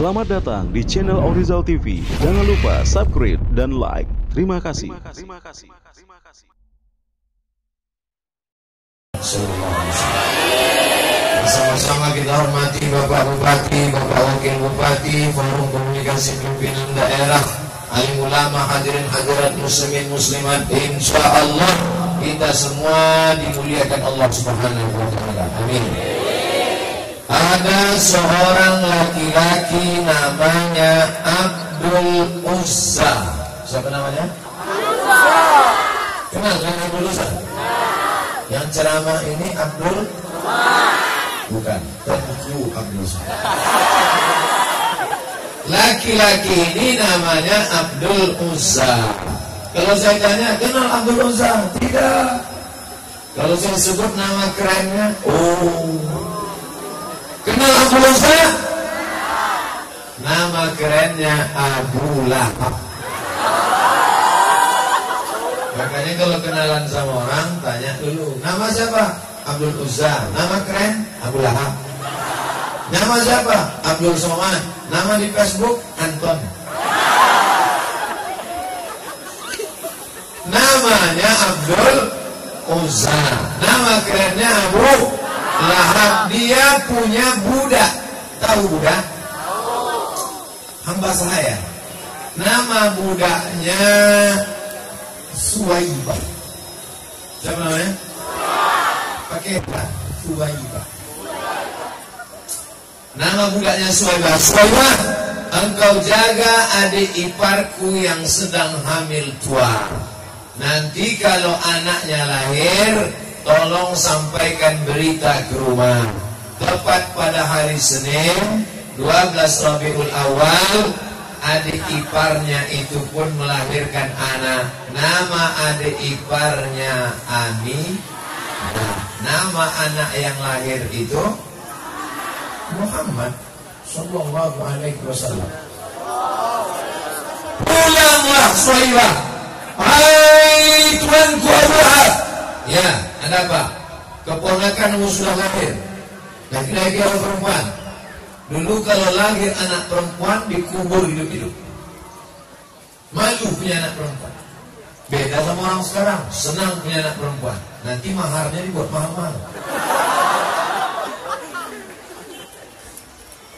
Selamat datang di channel Orizal TV. Jangan lupa subscribe dan like. Terima kasih. Sama-sama kita hormati Bapak Bupati, Bapak Wakil Bupati, Forum Komunikasi Pimpinan Daerah, alim ulama, hadirin hadirat muslimin muslimat. Insya Allah kita semua dimuliakan Allah Subhanahu wa Ta'ala. Amin. Ada seorang laki-laki namanya Abdul Uzza. Siapa namanya? Kenal kan Abdul Uzza? Yang ceramah ini Abdul? Bukan, Tengku Abdul Uzza. Laki-laki ini namanya Abdul Uzza. Kalau saya tanya, kenal Abdul Uzza? Tidak. Kalau saya sebut nama kerennya, kenal Abdul Uzza? Nama kerennya Abu Lahab. Makanya kalau kenalan sama orang, tanya dulu, nama siapa? Abdul Uzza. Nama keren? Abu Lahab. Nama siapa? Abdul Somad. Nama di Facebook? Anton. Namanya Abdul Uzza. Nama kerennya Abu Lahab. Dia punya budak. Tahu budak? Hamba saya. Nama budaknya Suwaibah. Siapa namanya? Pakai apa? Suwaibah. Nama budaknya Suwaibah. Suwaibah, engkau jaga adik iparku yang sedang hamil tua. Nanti kalau anaknya lahir, tolong sampaikan berita ke rumah. Tepat pada hari Senin 12 Rabiul Awal, adik iparnya itu pun melahirkan anak. Nama adik iparnya Ami. Nama anak yang lahir itu Muhammad Sallallahu Alaihi Wasallam. Pulanglah Suwaibah. Hai tuanku Abu Lahab. Ya, ada apa? Keponakanmu sudah lahir. Laki-laki atau perempuan? Dulu kalau lahir anak perempuan dikubur hidup-hidup. Malu punya anak perempuan. Beda sama orang sekarang, senang punya anak perempuan. Nanti maharnya dibuat mahal-mahal.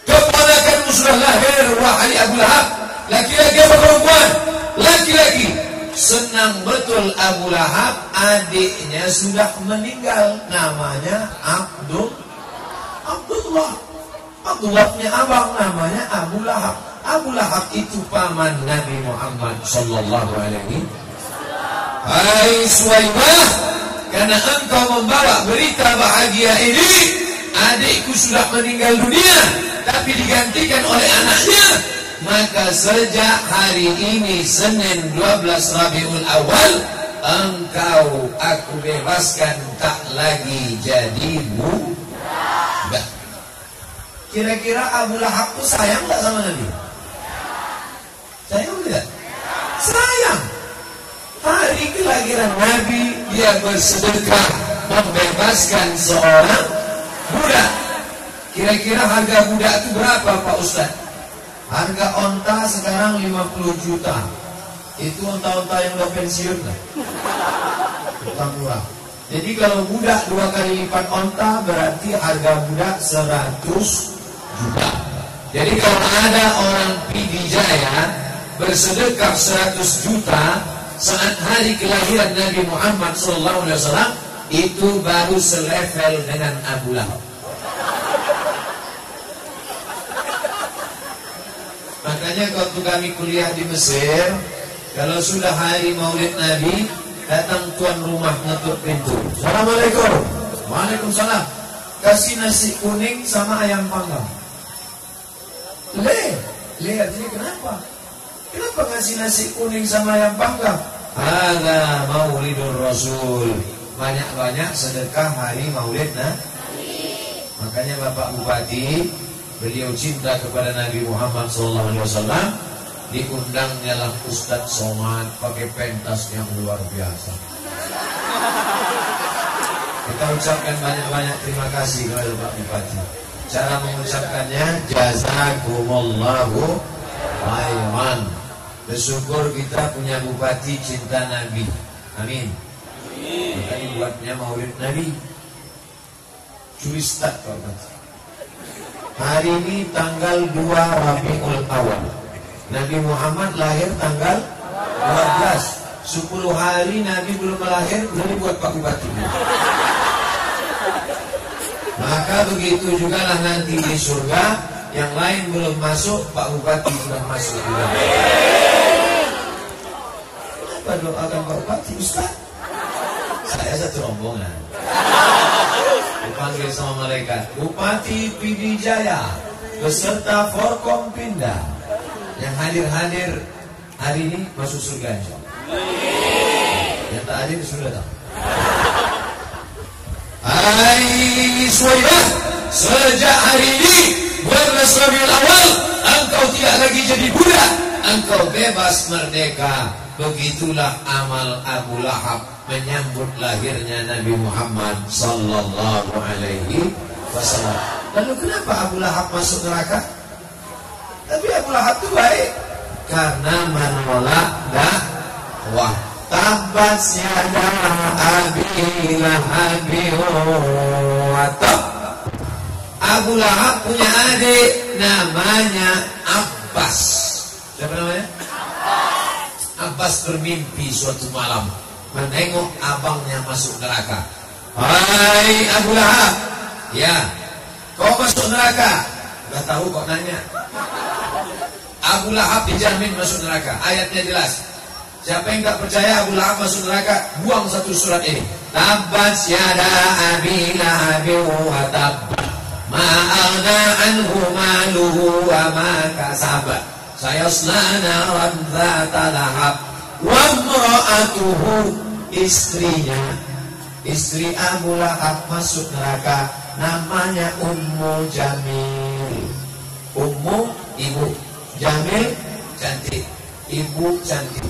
Keponakanmu sudah lahir, wahai Abu Lahab. Laki-laki atau perempuan? Laki-laki. Senang betul Abu Lahab, adiknya sudah meninggal. Namanya Abdullah. Abdullah punya abang namanya Abu Lahab. Abu Lahab itu paman Nabi Muhammad Sallallahu Alaihi Wasallam. Hai Suwaibah, karena engkau membawa berita bahagia ini, adikku sudah meninggal dunia, tapi digantikan oleh anaknya. Maka sejak hari ini Senin 12 Rabiul Awal, engkau aku bebaskan, tak lagi jadi budak. Kira-kira Abu Lahab itu sayang tak sama Nabi? Sayang tidak? Sayang. Hari kelahiran Nabi, dia bersedekah membebaskan seorang budak. Kira-kira harga budak itu berapa Pak Ustaz? Harga onta sekarang 50 juta. Itu onta-onta yang udah pensiun lah. Onta murah. Jadi kalau budak 2 kali lipat onta, berarti harga budak 100 juta. Jadi kalau ada orang Pidijaya bersedekah 100 juta saat hari kelahiran Nabi Muhammad SAW, itu baru selevel dengan Abu Lahab. Makanya waktu kami kuliah di Mesir, kalau sudah hari Maulid Nabi, datang tuan rumah ngetuk pintu. Assalamualaikum. Waalaikumsalam. Kasih nasi kuning sama ayam panggang. Le artinya kenapa? Kenapa ngasih nasi kuning sama ayam panggang? Ada Maulidur Rasul. Banyak-banyak sedekah hari Maulid Nabi. Makanya Bapak Bupati, beliau cinta kepada Nabi Muhammad SAW. Diundangnya lah Ustadz Somad pakai pentas yang luar biasa. Kita ucapkan banyak-banyak terima kasih kepada Pak Bupati. Cara mengucapkannya jazakumullahu khairan. Bersyukur kita punya bupati cinta Nabi. Amin. Makanya buatnya maulid Nabi. Curi start Pak Bupati. Hari ini tanggal 2 Rabiul Awal. Nabi Muhammad lahir tanggal 12. 10 hari Nabi belum lahir, udah dibuat Pak Bupati. Maka begitu juga lah nanti di surga, yang lain belum masuk, Pak Bupati sudah masuk juga. Apa doakan Pak Bupati, Ustaz? Saya satu rombongan. Dipanggil sama malaikat, Bupati Pidijaya beserta Forkompinda yang hadir hari ini masuk surga insya Allah. Yang tak hadir sudah tahu. Hai Suwaibah, sejak hari ini 12 Rabiul Awal, engkau tidak lagi jadi budak, engkau bebas merdeka. Begitulah amal Abu Lahab menyambut lahirnya Nabi Muhammad sallallahu alaihi wasallam. Lalu kenapa Abu Lahab masuk neraka? Tapi Abu Lahab itu baik karena menolak dakwah. Tabat yada Abi Lahab wa tab. Abu Lahab punya adik namanya Abbas. Siapa namanya? Abbas bermimpi suatu malam menengok abangnya masuk neraka. Hai Abu Lahab, ya, kau masuk neraka. Gak tahu kok nanya. Abu Lahab dijamin masuk neraka. Ayatnya jelas. Siapa yang tak percaya Abu Lahab masuk neraka, buang satu surat ini. Tabat yada Abi Lahab wa tab. Ma aghna anhu maluhu wa ma kasab. Sayasla naran dzata lahab. Wa imra'atuhu, istrinya, istri Abu Lahab masuk neraka, namanya Ummu Jamil. Ummu ibu, Jamil cantik, ibu cantik.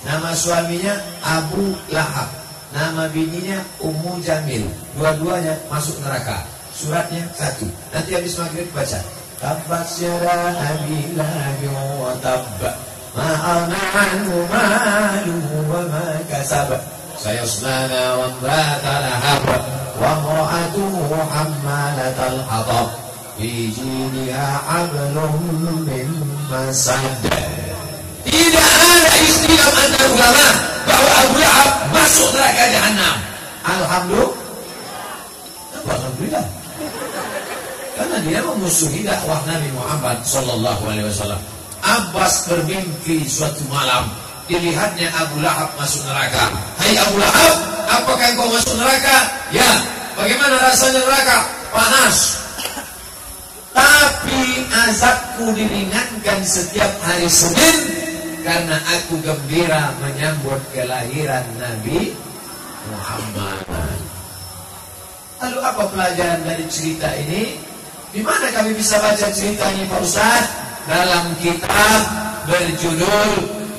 Nama suaminya Abu Lahab, nama bininya Ummu Jamil. Dua-duanya masuk neraka. Suratnya satu. Nanti habis maghrib baca. Tabat yada Abi Lahab wa tab. Ma aghna anhu maluhu wa ma kasab. Sayasla naran dzata lahab. Wa imra'atuhu hammalatal hatab. Fi jidha hablum min masad. Tidak ada istilah antara ulama bahwa Abu Lahab masuk neraka jahanam. Alhamdulillah. Karena dia memusuhi dakwah Nabi Muhammad sallallahu alaihi wasallam. Abbas bermimpi suatu malam, dilihatnya Abu Lahab masuk neraka. Hai Abu Lahab, apakah engkau masuk neraka? Ya. Bagaimana rasanya neraka? Panas. Tapi azabku diringankan setiap hari Senin karena aku gembira menyambut kelahiran Nabi Muhammad. Lalu apa pelajaran dari cerita ini? Di mana kami bisa baca cerita ini Pak Ustaz? Dalam kitab berjudul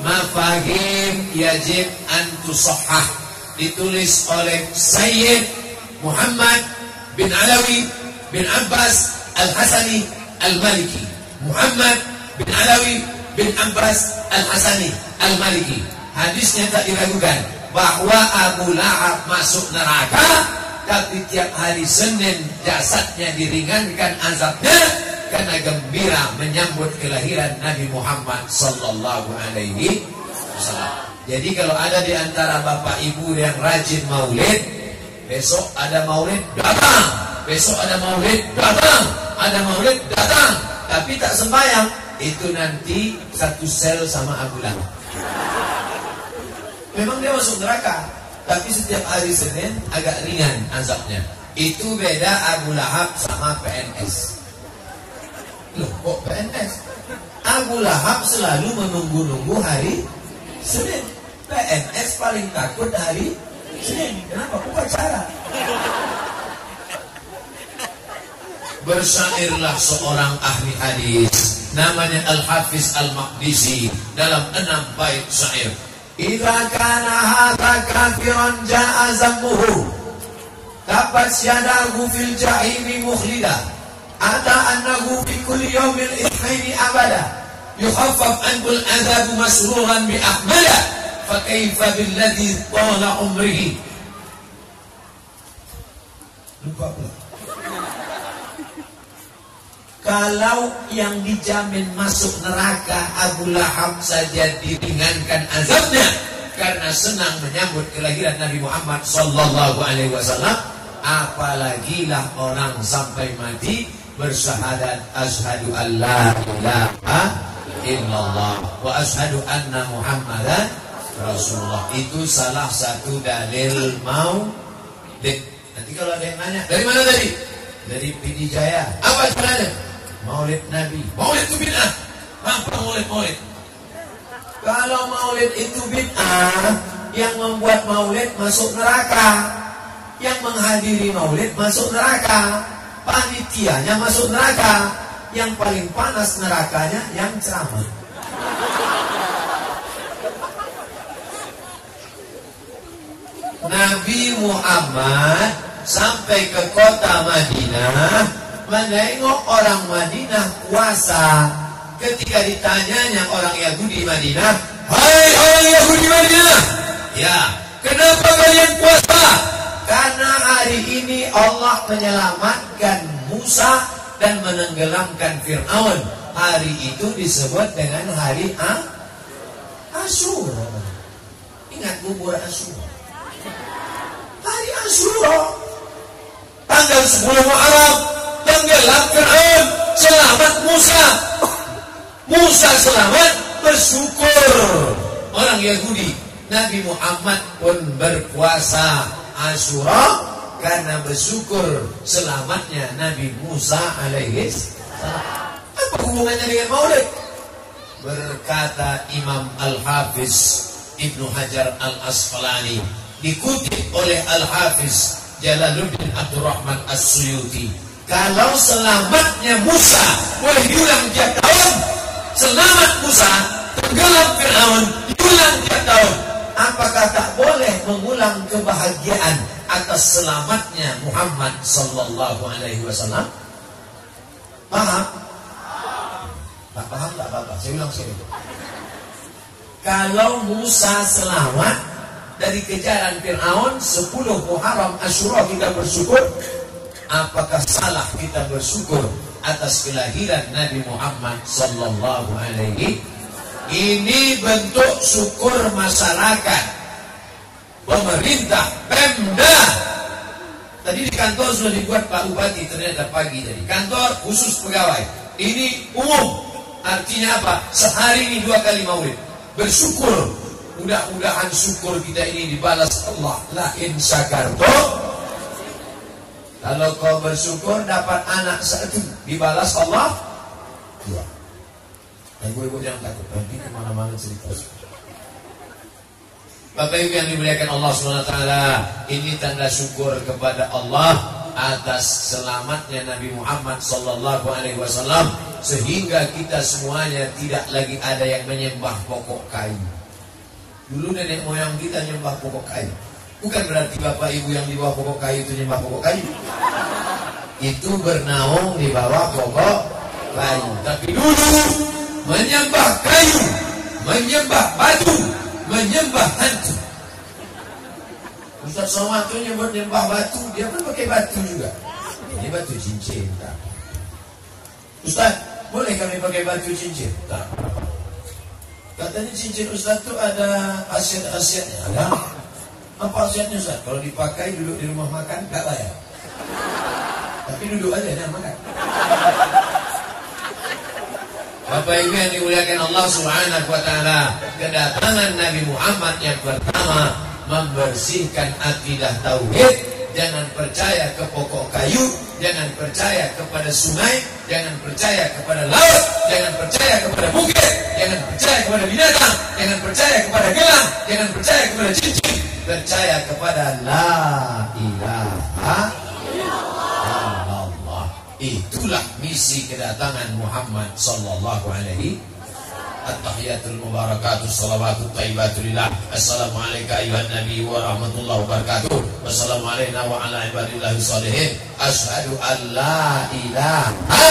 Mafahim Yajib an Tusahhah, ditulis oleh Sayyid Muhammad bin Alawi bin Abbas Al-Hasani Al-Maliki. Muhammad bin Alawi bin Abbas Al-Hasani Al-Maliki. Hadisnya tak diragukan bahwa Abu Lahab masuk neraka, tapi tiap hari Senin jasadnya diringankan azabnya karena gembira menyambut kelahiran Nabi Muhammad sallallahu alaihi wasallam. Jadi kalau ada di antara bapak ibu yang rajin maulid, besok ada maulid datang, besok ada maulid datang, ada maulid datang, tapi tak sembahyang, itu nanti satu sel sama Abu Lahab. Memang dia masuk neraka, tapi setiap hari Senin agak ringan azabnya. Itu beda Abu Lahab sama PNS. Loh, kok PNS? Abu Lahab selalu menunggu-nunggu hari Senin. PNS paling takut hari Senin. Kenapa? Upacara. Bersyairlah seorang ahli hadis, namanya Al-Hafiz Al-Maqdisi, dalam 6 bait syair. Idza kana hadza kafiran jaa zammuhu tabat yadahu fil jahimi mukhlida Ada annahu fi kulli yawmil ithnaini abada yukhaffaf anhu al-'adhabu masruran bi ahmada fa kaifa billadhi tala umrihi. Lupa pula. Kalau yang dijamin masuk neraka Abu Lahab saja diringankan azabnya karena senang menyambut kelahiran Nabi Muhammad sallallahu alaihi wasallam, apalagi lah orang sampai mati bersyahadat asyhadu an la ilaha illallah wa asyhadu anna Muhammadan Rasulullah. Itu salah satu dalil maulid. Nanti kalau ada yang nanya, dari mana tadi? Dari PD Jaya. Apa caranya? Maulid Nabi. Maulid itu bid'ah. Apa maulid? Kalau maulid itu bid'ah, yang membuat maulid masuk neraka, yang menghadiri maulid masuk neraka, panitianya masuk neraka, yang paling panas nerakanya yang ceramah. Nabi Muhammad sampai ke kota Madinah, menengok orang Madinah puasa. Ketika ditanyanya orang Yahudi Madinah, "Hai orang Yahudi Madinah, ya, kenapa kalian puasa?" Karena hari ini Allah menyelamatkan Musa dan menenggelamkan Fir'aun. Hari itu disebut dengan hari Asyura. Ingat bubur Asyura. Hari Asyura, tanggal 10 Muharram, tenggelam Fir'aun, selamat Musa. Musa selamat, bersyukur orang Yahudi. Nabi Muhammad pun berpuasa Asyura karena bersyukur selamatnya Nabi Musa alaihi salam. Apa hubungannya dengan maulid? Berkata Imam Al-Hafiz Ibnu Hajar Al-Asqalani, dikutip oleh Al-Hafiz Jalaluddin Abdurrahman As-Suyuti, kalau selamatnya Musa boleh diulang tiap tahun, selamat Musa, tenggelam Fir'aun, diulang tiap tahun, apakah tak boleh mengulang kebahagiaan atas selamatnya Muhammad sallallahu alaihi wasallam? Paham? Tak paham tak apa-apa, saya ulang sekali. Kalau Musa selamat dari kejaran Fir'aun, 10 Muharram Asyura kita bersyukur, apakah salah kita bersyukur atas kelahiran Nabi Muhammad sallallahu alaihi? Ini bentuk syukur masyarakat, pemerintah, Pemda. Tadi di kantor sudah dibuat Pak Bupati, ternyata pagi tadi. Kantor khusus pegawai. Ini umum. Artinya apa? Sehari ini 2 kali maulid. Bersyukur. Mudah-mudahan syukur kita ini dibalas Allah. La in syakarto. Kalau kau bersyukur dapat anak 1, dibalas Allah 2. Dan ibu-ibu jangan takut, nanti kemana-mana cerita. Bapak Ibu yang dimuliakan Allah SWT, ini tanda syukur kepada Allah atas selamatnya Nabi Muhammad SAW, sehingga kita semuanya tidak lagi ada yang menyembah pokok kayu. Dulu nenek moyang kita nyembah pokok kayu. Bukan berarti Bapak Ibu yang di bawah pokok kayu itu nyembah pokok kayu. Itu bernaung di bawah pokok kayu. Tapi dulu menyembah kayu, menyembah batu, menyembah hantu. Ustaz Somad itu nyembah batu, dia pun pakai batu juga. Ini batu cincin, tak? Ustaz, boleh kami pakai batu cincin? Tak. Katanya cincin Ustaz itu ada khasiat-khasiatnya. Ada? Apa khasiatnya Ustaz? Kalau dipakai duduk di rumah makan, tak bayar. Tapi duduk aja dan makan. Bapak Ibu yang dimuliakan Allah Subhanahu wa taala, kedatangan Nabi Muhammad yang pertama membersihkan akidah tauhid. Jangan percaya ke pokok kayu, jangan percaya kepada sungai, jangan percaya kepada laut, jangan percaya kepada bukit, jangan percaya kepada binatang, jangan percaya kepada gelang, jangan percaya kepada cincin, percaya kepada la ilaha illallah. Itulah misi kedatangan Muhammad sallallahu alaihi. At-tahiyatul mubarakatuh, salawatut thayyibatul lillah. Assalamualaikum ayuhan nabi wa rahmatullahi wabarakatuh. Wassalamualaikum wa ala ibadillahi sholihin. Asyhadu an la ilaha.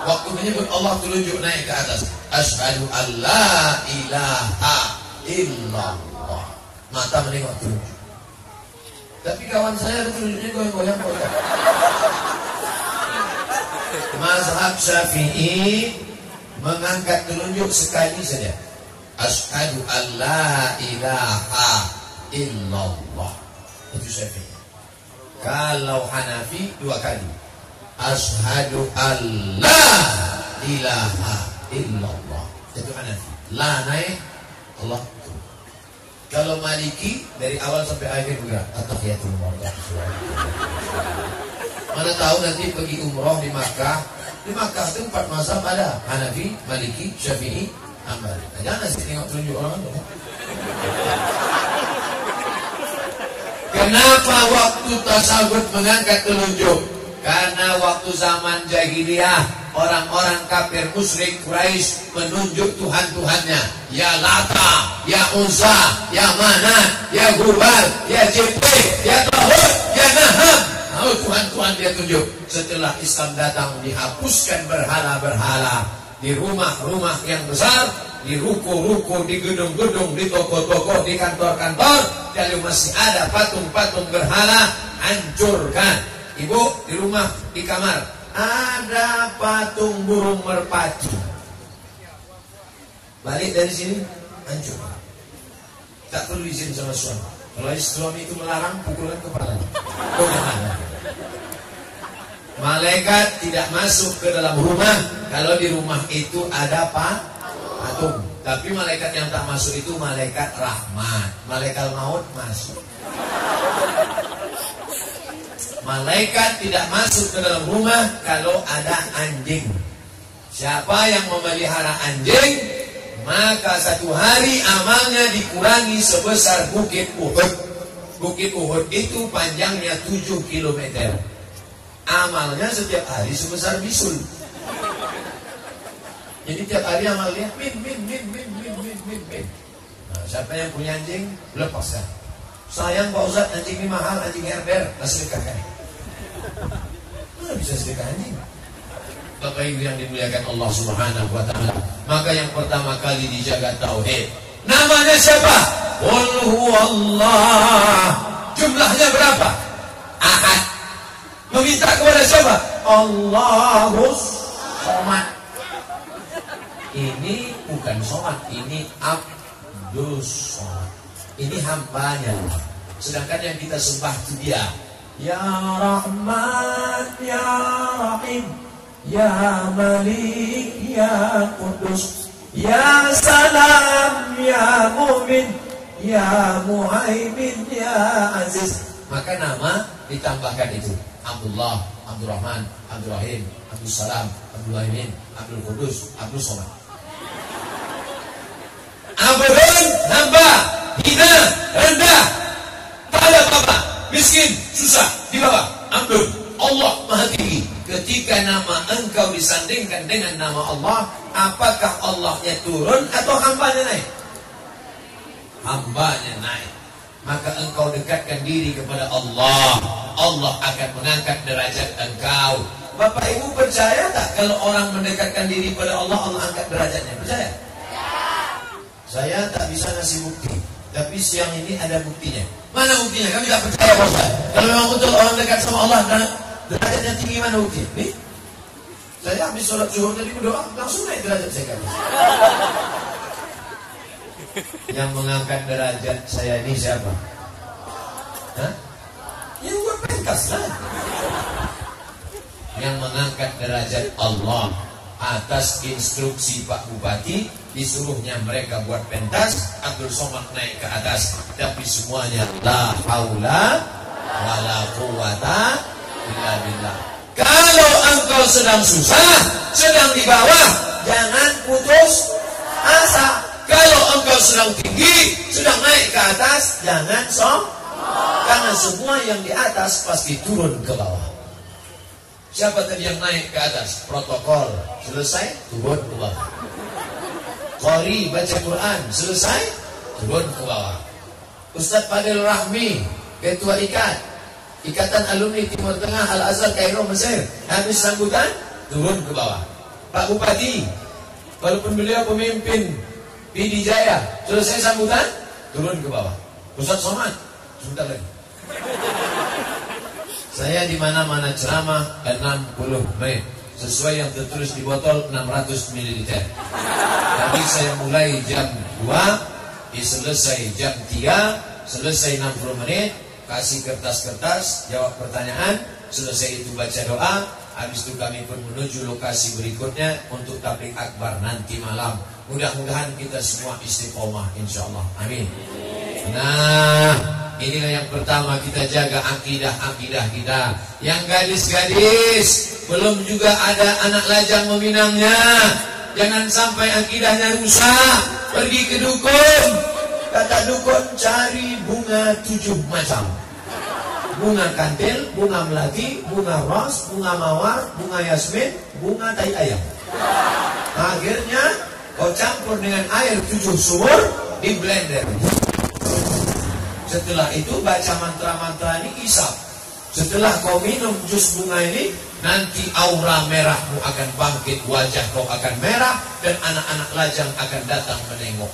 Waktu menyebut Allah telunjuk naik ke atas. Asyhadu an la ilaha illallah. Mata menengok telunjuk. Tapi kawan saya itu telunjuknya goyang-goyang. Mazhab Syafi'i mengangkat telunjuk sekali saja. Asyhadu an la ilaha illallah. Itu Syafi'i. Kalau Hanafi 2 kali. Asyhadu an la ilaha illallah. Itu Hanafi. La naik, Allah. Kalau Maliki dari awal sampai akhir juga At-tahiyatul lillahi. Mana tahu nanti pergi umroh di Makkah. Di Makkah itu 4 mazhab ada. Hanafi, Maliki, Syafi'i, Hambali. Nah, jangan sih tengok tunjuk orang itu. Kenapa waktu tasawuf mengangkat telunjuk? Karena waktu zaman jahiliyah orang-orang kafir musyrik Quraisy menunjuk Tuhan-Tuhannya. Ya Lata, ya Uzza, ya Manat, ya Hubal, ya Jibri, ya Tahut, ya Naham. Oh, Tuhan-Tuhan dia tunjuk. Setelah Islam datang dihapuskan berhala-berhala di rumah-rumah yang besar, di ruko-ruko, di gedung-gedung, di toko-toko, di kantor-kantor. Kalau masih ada patung-patung berhala, hancurkan. Ibu di rumah, di kamar ada patung burung merpati. Balik dari sini, hancur. Tak perlu izin sama suami. Kalau suami itu melarang, pukulan kepala. Malaikat tidak masuk ke dalam rumah kalau di rumah itu ada patung. Tapi malaikat yang tak masuk itu malaikat rahmat. Malaikat maut masuk. Malaikat tidak masuk ke dalam rumah kalau ada anjing. Siapa yang memelihara anjing, maka satu hari amalnya dikurangi sebesar Bukit Uhud. Bukit Uhud itu panjangnya 7 km. Amalnya setiap hari sebesar bisul. Jadi tiap hari amalnya min. Nah, siapa yang punya anjing, lepaskan. Sayang Pak Ustaz, anjing ini mahal, anjing herder, sedekahkan. Mana bisa sedekah anjing? Bapak Ibu yang dimuliakan Allah Subhanahu wa taala. Maka yang pertama kali dijaga tauhid. Namanya siapa? Qul huwallah. Jumlahnya berapa? Ahad. Meminta kepada siapa? Allahus Somad. Ini bukan sholat, ini abdus sholat. Ini hambanya. Sedangkan yang kita sembah itu dia. Ya Rahman, Ya Rahim, Ya Malik, Ya Qudus, Ya Salam, Ya Mu'min, Ya Muhaimin, Ya Aziz. Maka nama ditambahkan itu. Abdullah, Abdurrahman, Abdurrahim, Abdul Salam, Abdul Muhaimin, Abdul Qudus, Abdul Somad. Abdun, hamba, hina, rendah, tak ada apa-apa, miskin, susah, di bawah. Abdun, Allah Maha Tinggi. Ketika nama engkau disandingkan dengan nama Allah, apakah Allahnya turun atau hambanya naik? Hambanya naik. Maka engkau dekatkan diri kepada Allah, Allah akan mengangkat derajat engkau. Bapak Ibu percaya tak kalau orang mendekatkan diri kepada Allah, Allah angkat derajatnya? Percaya? Saya tak bisa ngasih bukti, tapi siang ini ada buktinya. Mana buktinya? Kami tak percaya Pak Ustaz. Kalau memang betul orang dekat sama Allah dan derajatnya tinggi, mana buktinya? Nih, saya habis sholat zuhur tadi berdoa, langsung naik derajat saya kan. Yang mengangkat derajat saya ini siapa? Hah? Yang buat pentas lah. Yang mengangkat derajat Allah atas instruksi Pak Bupati, disuruhnya mereka buat pentas, Abdul Somad naik ke atas. Tapi semuanya la haula wala quwata illa billah. Kalau engkau sedang susah, sedang di bawah, jangan putus asa. Kalau engkau sedang tinggi, sedang naik ke atas, jangan sombong. Karena semua yang di atas pasti turun ke bawah. Siapa tadi yang naik ke atas? Protokol selesai, turun ke bawah. Qori baca Quran selesai, turun ke bawah. Ustaz Fadil Rahmi Ketua Ikatan Alumni Timur Tengah Al-Azhar Kairo Mesir. Habis sambutan, turun ke bawah. Pak Bupati, walaupun beliau pemimpin PD Jaya, selesai sambutan, turun ke bawah. Ustaz Somad, sebentar lagi. Saya di mana-mana ceramah 60 menit. Sesuai yang tertulis di botol 600 ml. Tadi saya mulai jam 2, selesai jam 3, selesai 60 menit, kasih kertas-kertas, jawab pertanyaan, selesai itu baca doa, habis itu kami pun menuju lokasi berikutnya untuk tabligh akbar nanti malam. Mudah-mudahan kita semua istiqomah insyaallah. Amin. Nah, inilah yang pertama, kita jaga akidah kita. Yang gadis-gadis belum juga ada anak lajang meminangnya. Jangan sampai akidahnya rusak. Pergi ke dukun. Kata dukun, cari bunga 7 macam. Bunga kantil, bunga melati, bunga ros, bunga mawar, bunga yasmin, bunga tai ayam. Akhirnya kau campur dengan air 7 sumur, di blender. Setelah itu baca mantra-mantra ini, isap. Setelah kau minum jus bunga ini, nanti aura merahmu akan bangkit, wajah kau akan merah, dan anak-anak lajang akan datang menengok.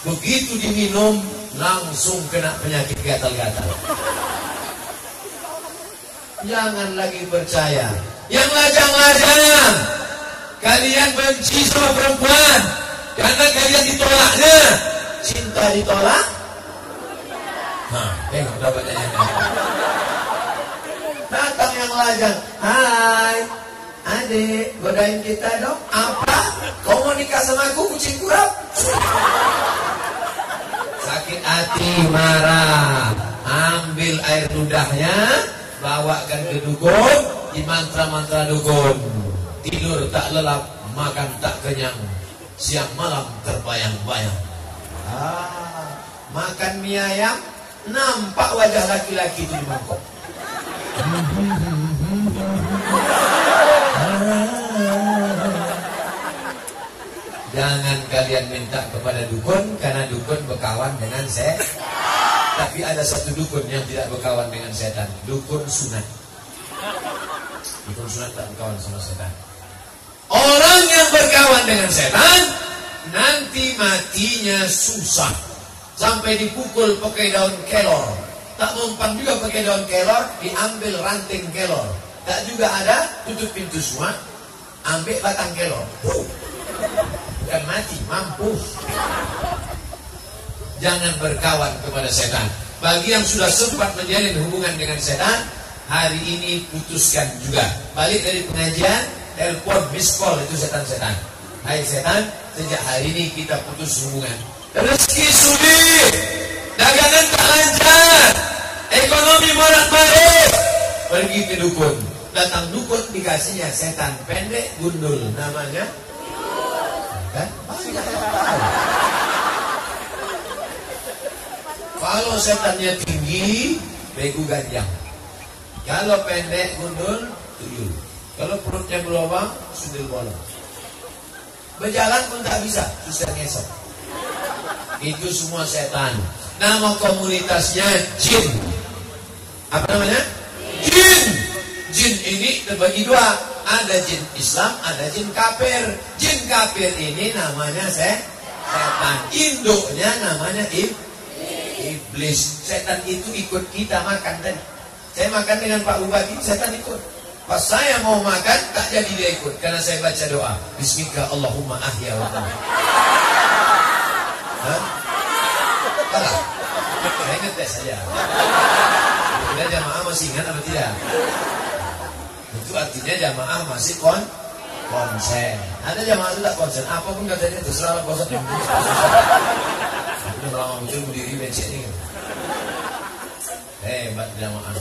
Begitu diminum, langsung kena penyakit gatal-gatal. Jangan lagi percaya. Yang lajang-lajang, kalian benci sama perempuan karena kalian ditolaknya. Cinta ditolak. Nah, tengok dapatnya. Datang yang lajang. Hai, adik, godain kita dong. Apa? Kau mau nikah sama aku, kucing kurap? Sakit hati, marah. Ambil air ludahnya, bawakan ke dukun, di mantra-mantra dukun. Tidur tak lelap, makan tak kenyang, siang malam terbayang-bayang. Makan mie ayam, nampak wajah laki-laki itu di mangkok. Jangan kalian minta kepada dukun, karena dukun berkawan dengan setan. Tapi ada satu dukun yang tidak berkawan dengan setan, dukun sunat. Dukun sunat tak berkawan sama setan. Orang yang berkawan dengan setan nanti matinya susah, sampai dipukul pakai daun kelor. Tak mempan juga pakai daun kelor, diambil ranting kelor. Tak juga ada, tutup pintu semua, ambil batang kelor. Bukan mati, mampus. Jangan berkawan kepada setan. Bagi yang sudah sempat menjalin hubungan dengan setan, hari ini putuskan juga. Balik dari pengajian, telepon, miss call, itu setan-setan. Hai setan, sejak hari ini kita putus hubungan. Rezeki sulit, dagangan tak lancar, ekonomi morat-marit. Pergi ke dukun. Datang dukun, dikasihnya setan pendek gundul, namanya kan? Kalau setannya tinggi, begu ganjang. Kalau pendek gundul, tuyul. Kalau perutnya berlubang, sundel bolong. Berjalan pun tak bisa, susah ngesot. Itu semua setan. Nama komunitasnya jin. Apa namanya? Jin. Jin ini terbagi dua. Ada jin Islam, ada jin kafir. Jin kafir ini namanya setan. Induknya namanya iblis. Setan itu ikut kita makan tadi. Saya makan dengan Pak Bupati, setan ikut. Pas saya mau makan, tak jadi dia ikut. Karena saya baca doa, Bismika Allahumma ahya wa amit. Kalah. Saya ngetes saja. Tidak jamaah masih ingat apa tidak? Itu artinya jamaah masih konsen. Ada jamaah itu tak konsen. Apapun katanya terserah lah konsen. Aku udah lama muncul berdiri becek ini. Hebat jamaah.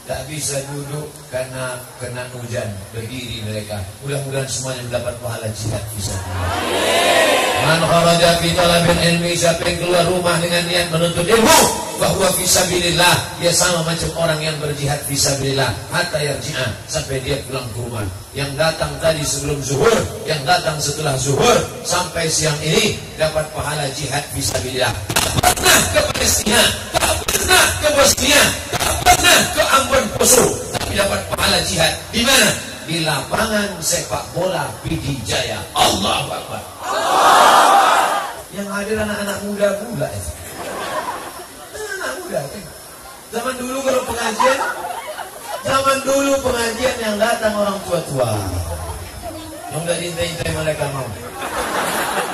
Tak bisa duduk karena kena hujan, berdiri mereka. Mudah-mudahan semuanya mendapat pahala jihad fisabilillah. Man kharaja fi talabil ilmi, siapa yang keluar rumah dengan niat menuntut ilmu, bahwa fisabilillah, dia sama macam orang yang berjihad fisabilillah hatta yarji'a, sampai dia pulang ke rumah. Yang datang tadi sebelum zuhur, yang datang setelah zuhur, sampai siang ini dapat pahala jihad fisabilillah. Tak pernah ke Palestina, tak pernah ke Bosnia dunia, tak pernah ke Ambon Poso, tapi dapat pahala jihad. Di mana? Di lapangan sepak bola Pidi Jaya. Allahu Akbar. Yang hadir anak-anak muda pula. Anak muda kan. Zaman dulu kalau pengajian, yang datang orang tua-tua. Yang gak diintai-intai mereka mau.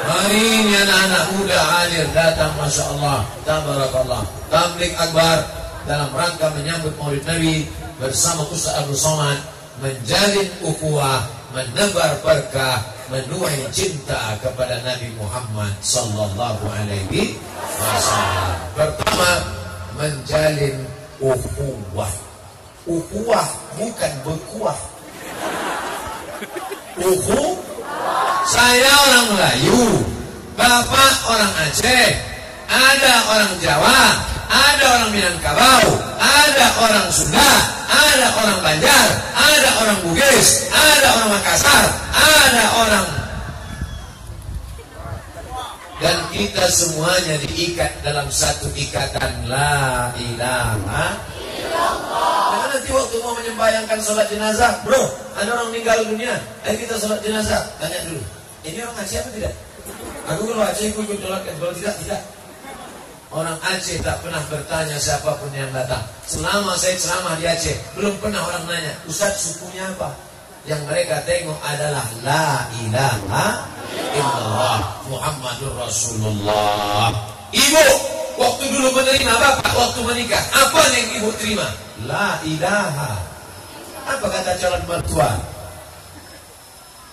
Hari ini anak-anak muda hadir datang, Masya Allah, Tabarakallah. Tabligh akbar dalam rangka menyambut Maulid Nabi bersama Ustaz Abdul Somad, menjalin ukhuwah, menebar berkah, menuai cinta kepada Nabi Muhammad sallallahu alaihi wasallam. Pertama, menjalin ukhuwah. Ukhuwah bukan berkuah. Saya orang Melayu, bapak orang Aceh, ada orang Jawa, ada orang Minangkabau, ada orang Sunda, ada orang Banjar, ada orang Bugis, ada orang Makassar, ada orang, dan kita semuanya diikat dalam satu ikatan la ilaha illallah. Karena nanti waktu mau menyembayangkan sholat jenazah, bro, ada orang meninggal dunia, ayo kita sholat jenazah. Tanya dulu, ini orang Aceh apa tidak? Aku kalau Aceh ikut sholatkan, kalau tidak. Orang Aceh tak pernah bertanya siapapun yang datang. Selama saya ceramah di Aceh, belum pernah orang nanya, Ustaz sukunya apa? Yang mereka tengok adalah la ilaha illallah Muhammadur Rasulullah. Ibu, waktu dulu menerima bapak, waktu menikah, apa yang ibu terima? La ilaha. Apa kata calon mertua?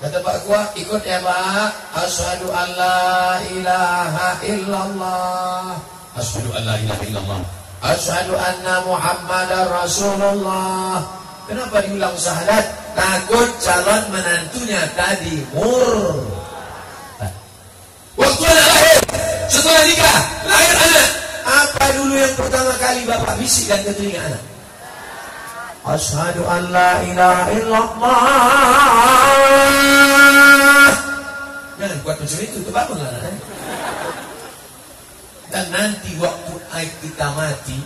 Kata Pak Kuah, ikut ya Pak. Asyhadu an la ilaha illallah. Asyhadu an la ilaha illallah. Asyhadu anna Muhammadar Rasulullah. Kenapa diulang syahadat? Takut calon menantunya tadi waktu anak lahir, setelah nikah, lahir anak, apa dulu yang pertama kali bapak bisikkan ke telinga anak? Asyhadu an la ilaha illallah. Jangan buat macam itu bangunlah anak. Dan nanti waktu kita mati,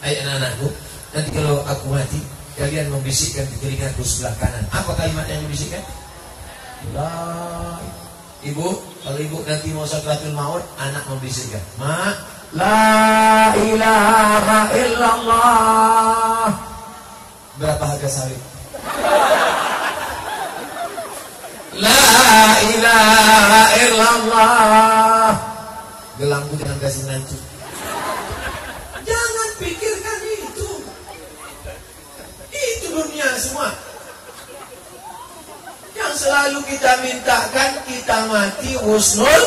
anak-anakku, nanti kalau aku mati, kalian membisikkan di telingaku sebelah kanan. Apa kalimat yang membisikkan? La. Ibu, kalau ibu nanti mau sakratul maut, anak membisikkan, Ma, la ilaha illallah. Berapa harga sawit? La ilaha illallah. Gelangku jangan kasih nanti. Jangan pikirkan itu. Itu dunia semua. Yang selalu kita mintakan, kita mati husnul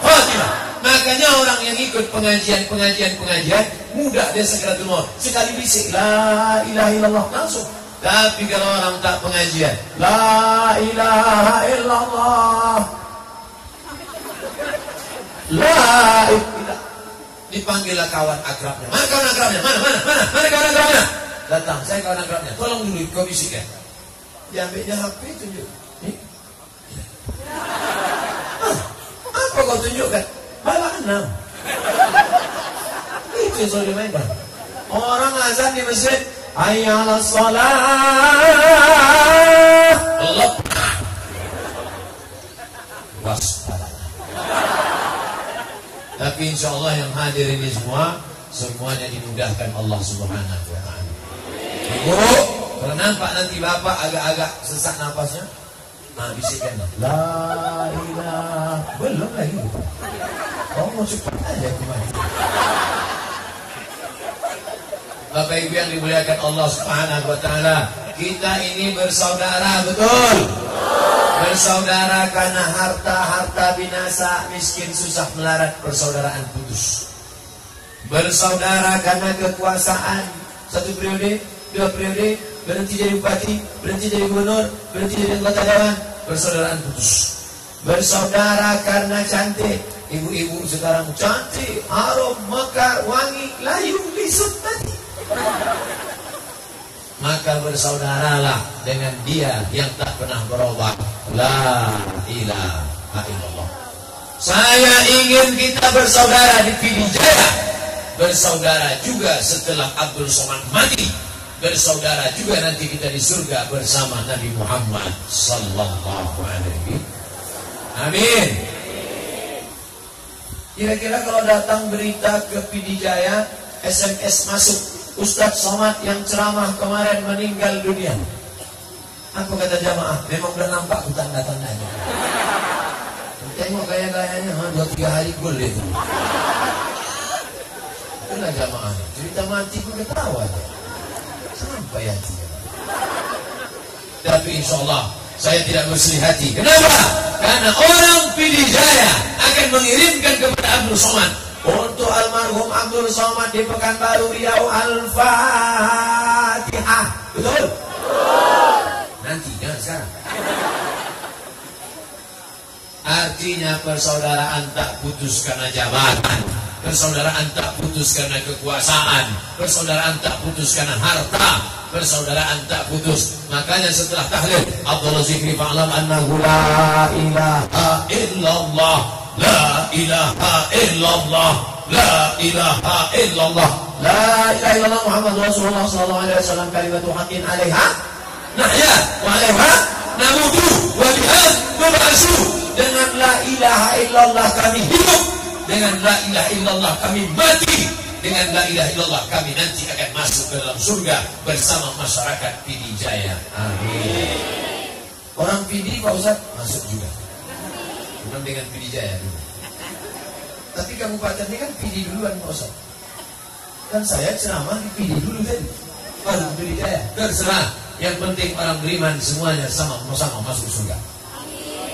khotimah. Makanya orang yang ikut pengajian mudah dia sakratul maut. Sekali bisik la ilaha illallah langsung. Tapi kalau orang tak pengajian, la ilaha illallah, la ilaha, dipanggillah kawan akrabnya. Mana kawan akrabnya? Mana kawan akrabnya? Datang, saya kawan akrabnya. Tolong dulu kau bisikkan. Diambilnya HP tunjuk. Apa kau tunjukkan? Bala 6. Itu yang selalu dimainkan. Orang azan di masjid, hayya 'alas shalah. Allah. Waspada. Tapi insya Allah yang hadir ini semuanya dimudahkan Allah Subhanahu wa ta'ala. Ibu, kalau nampak nanti bapak agak-agak sesak napasnya, nah bisikkan la ilaha, belum lagi. Kau mau cepat aja kemana? Bapak Ibu yang dimuliakan Allah Subhanahu wa ta'ala, kita ini bersaudara, betul? Bersaudara karena harta binasa, miskin susah melarat, persaudaraan putus. Bersaudara karena kekuasaan, 1 periode, 2 periode, berhenti jadi bupati, berhenti jadi gubernur, berhenti jadi anggota dewan, persaudaraan putus. Bersaudara karena cantik, ibu-ibu sekarang cantik, harum, mekar, wangi, layu, lisut mati. Maka bersaudaralah dengan dia yang tak pernah berubah, la ilaha illallah. Saya ingin kita bersaudara di Pidi Jaya, bersaudara juga setelah Abdul Somad mati, bersaudara juga nanti kita di surga bersama Nabi Muhammad sallallahu alaihi. Amin. Kira-kira kalau datang berita ke Pidijaya, SMS masuk, Ustadz Somad yang ceramah kemarin meninggal dunia. Apa kata jamaah? Memang udah nampak tanda-tandanya. Tengok gaya-gayanya, 2-3 hari gol itu. Itulah jamaah. Cerita mati pun ketawa. Sampai hati. Tapi insya Allah saya tidak bersedih hati. Kenapa? Karena orang Pidijaya akan mengirimkan kepada Abdul Somad untuk almarhum Abdul Somad di Pekanbaru Riau Al-Fatihah. Betul? Nanti, jangan sekarang. Artinya persaudaraan tak putus karena jabatan, persaudaraan tak putus karena kekuasaan, persaudaraan tak putus karena harta, persaudaraan tak putus. Makanya setelah tahlil, Abdullah Zikri fa'lam annahu la ilaha illallah, la ilaha illallah, la ilaha illallah, la ilaha illallah Muhammad Rasulullah sallallahu alaihi wasallam kalimatu haqqin 'alaiha nahya wa 'alaiha namutu wa biha nub'atsu. Dengan la ilaha illallah kami hidup, dengan la ilaha illallah kami mati, dengan la ilaha illallah kami nanti akan masuk ke dalam surga bersama masyarakat Pidijaya. Amin. Orang Pidi Pak Ustaz masuk juga, bukan dengan Pidijaya dulu. Tapi kabupaten ini kan Pidi duluan Pak Ustaz. Dan saya ceramah di Pidi dulu tadi, baru Pidijaya. Terserah, yang penting orang beriman semuanya sama-sama masuk surga.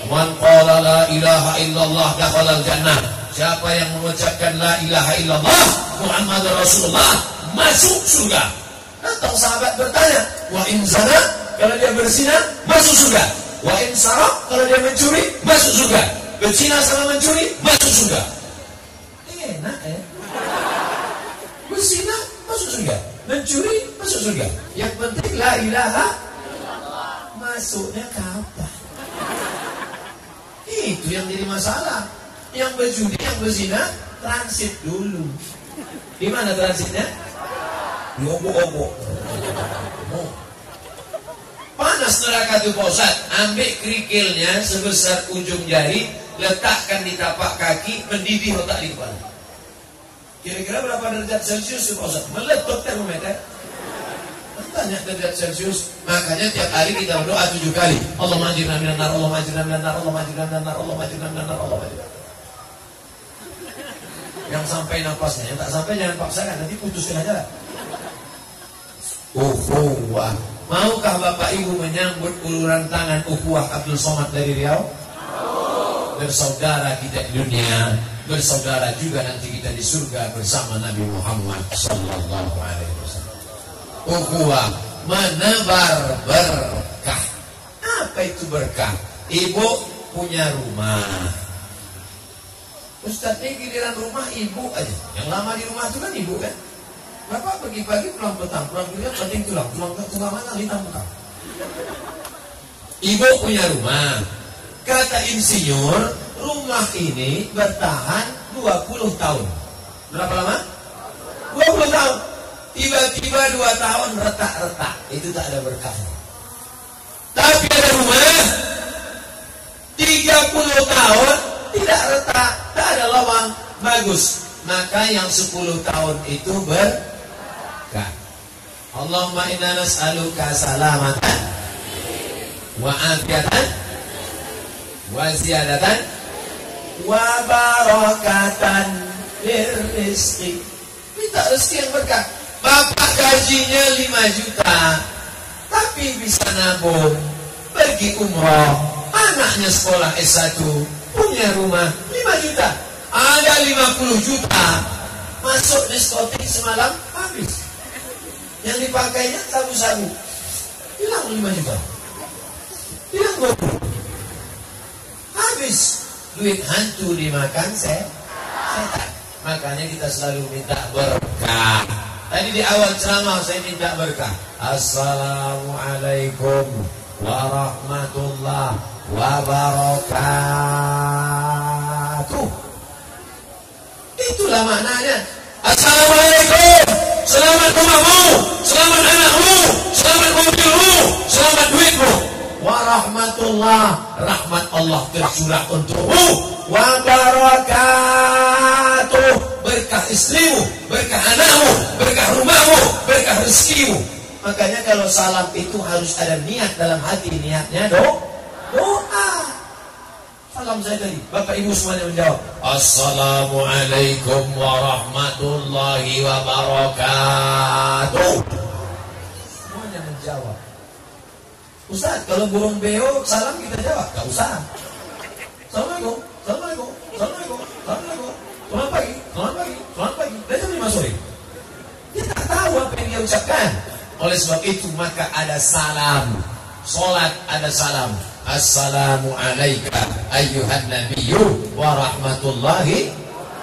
Man qala la ilaha illallah dakhalal jannah. Siapa yang mengucapkan la ilaha illallah Muhammadur Rasulullah masuk surga. Datang sahabat bertanya, wa in zina, kalau dia berzina masuk surga. Wa in saraq, kalau dia mencuri masuk surga. Berzina sama mencuri masuk surga. Enak ya. Berzina masuk surga, mencuri masuk surga. Yang penting la ilaha illallah. Masuknya kapan? Itu yang jadi masalah. Yang berjudi, yang berzina, transit dulu. Di mana transitnya? Di obok-obok. Panas neraka itu Pak Ustaz. Ambil kerikilnya sebesar ujung jari, letakkan di tapak kaki, mendidih otak di kepala. Kira-kira berapa derajat Celcius itu Pak Ustaz? Meletup termometer. Tanya derajat Celcius. Makanya tiap hari kita berdoa 7 kali. Allahumma ajirna minan nar, Allahumma ajirna minan nar, Allahumma ajirna minan nar, Allahumma ajirna minan nar, Allahumma ajirna. Yang sampai napasnya, yang tak sampai jangan paksakan, nanti putuskan aja lah. Ukhuwah. Maukah Bapak Ibu menyambut uluran tangan ukhuwah Abdul Somad dari Riau? Bersaudara kita di dunia, bersaudara juga nanti kita di surga bersama Nabi Muhammad sallallahu alaihi wasallam. Ukhuwah menebar berkah. Apa itu berkah? Ibu punya rumah. Ustaz ini giliran rumah ibu aja. Yang lama di rumah itu kan ibu kan. Bapak pagi-pagi pulang petang, pulang dulu penting tulang mana lintang petang. Ibu punya rumah. Kata insinyur, rumah ini bertahan 20 tahun. Berapa lama? 20 tahun. Tiba-tiba 2 tahun retak-retak. Itu tak ada berkahnya. Tapi ada rumah 30 tahun tidak retak, tak ada lubang, bagus. Maka yang 10 tahun itu berkah. Allahumma inna nas'aluka salamatan wa afiyatan wa ziyadatan wa barakatan rizqi. Minta rezeki yang berkah. Bapak gajinya 5 juta, tapi bisa nabung, pergi umroh, anaknya sekolah S1, punya rumah 5 juta, ada 50 juta, masuk diskotik semalam habis. Yang dipakainya sabu-sabu, hilang 5 juta, hilang 20, habis. Duit hantu dimakan setan. Makanya kita selalu minta berkah. Tadi di awal ceramah saya minta berkah. Assalamualaikum warahmatullahi wabarakatuh. Itulah maknanya. Assalamualaikum, selamat rumahmu, selamat anakmu, selamat mobilmu, selamat duitmu. Warahmatullah, rahmat Allah tercurah untukmu. Wabarakatuh, berkah istrimu, berkah anakmu, berkah rumahmu, berkah rezekimu. Makanya kalau salam itu harus ada niat dalam hati. Niatnya doa. Salam saya tadi, Bapak Ibu semuanya menjawab, Assalamualaikum warahmatullahi wabarakatuh. Semuanya menjawab. Ustaz, kalau burung beo salam kita jawab, gak usah. Assalamualaikum, Assalamualaikum, Assalamualaikum, Assalamualaikum, selamat pagi, selamat pagi, selamat pagi. Dan jam 5 sore dia tak tahu apa yang dia ucapkan. Oleh sebab itu maka ada salam. Salat ada salam. Assalamu alayka ayyuhan nabiyyu wa rahmatullahi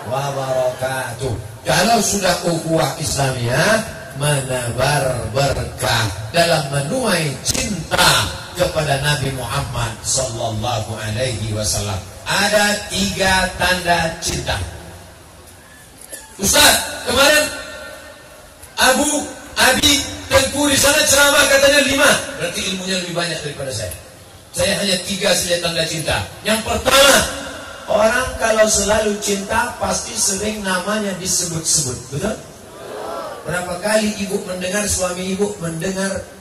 wa barakatuh. Kalau sudah ukhuwah Islamiyah, menebar berkah dalam menuai cinta kepada Nabi Muhammad sallallahu alaihi wasallam. Ada 3 tanda cinta. Ustaz, kemarin Abi Tengku di sana ceramah katanya 5. Berarti ilmunya lebih banyak daripada saya. Saya hanya 3 saja tanda cinta. Yang pertama, orang kalau selalu cinta pasti sering namanya disebut-sebut. Betul? Berapa kali ibu mendengar suami ibu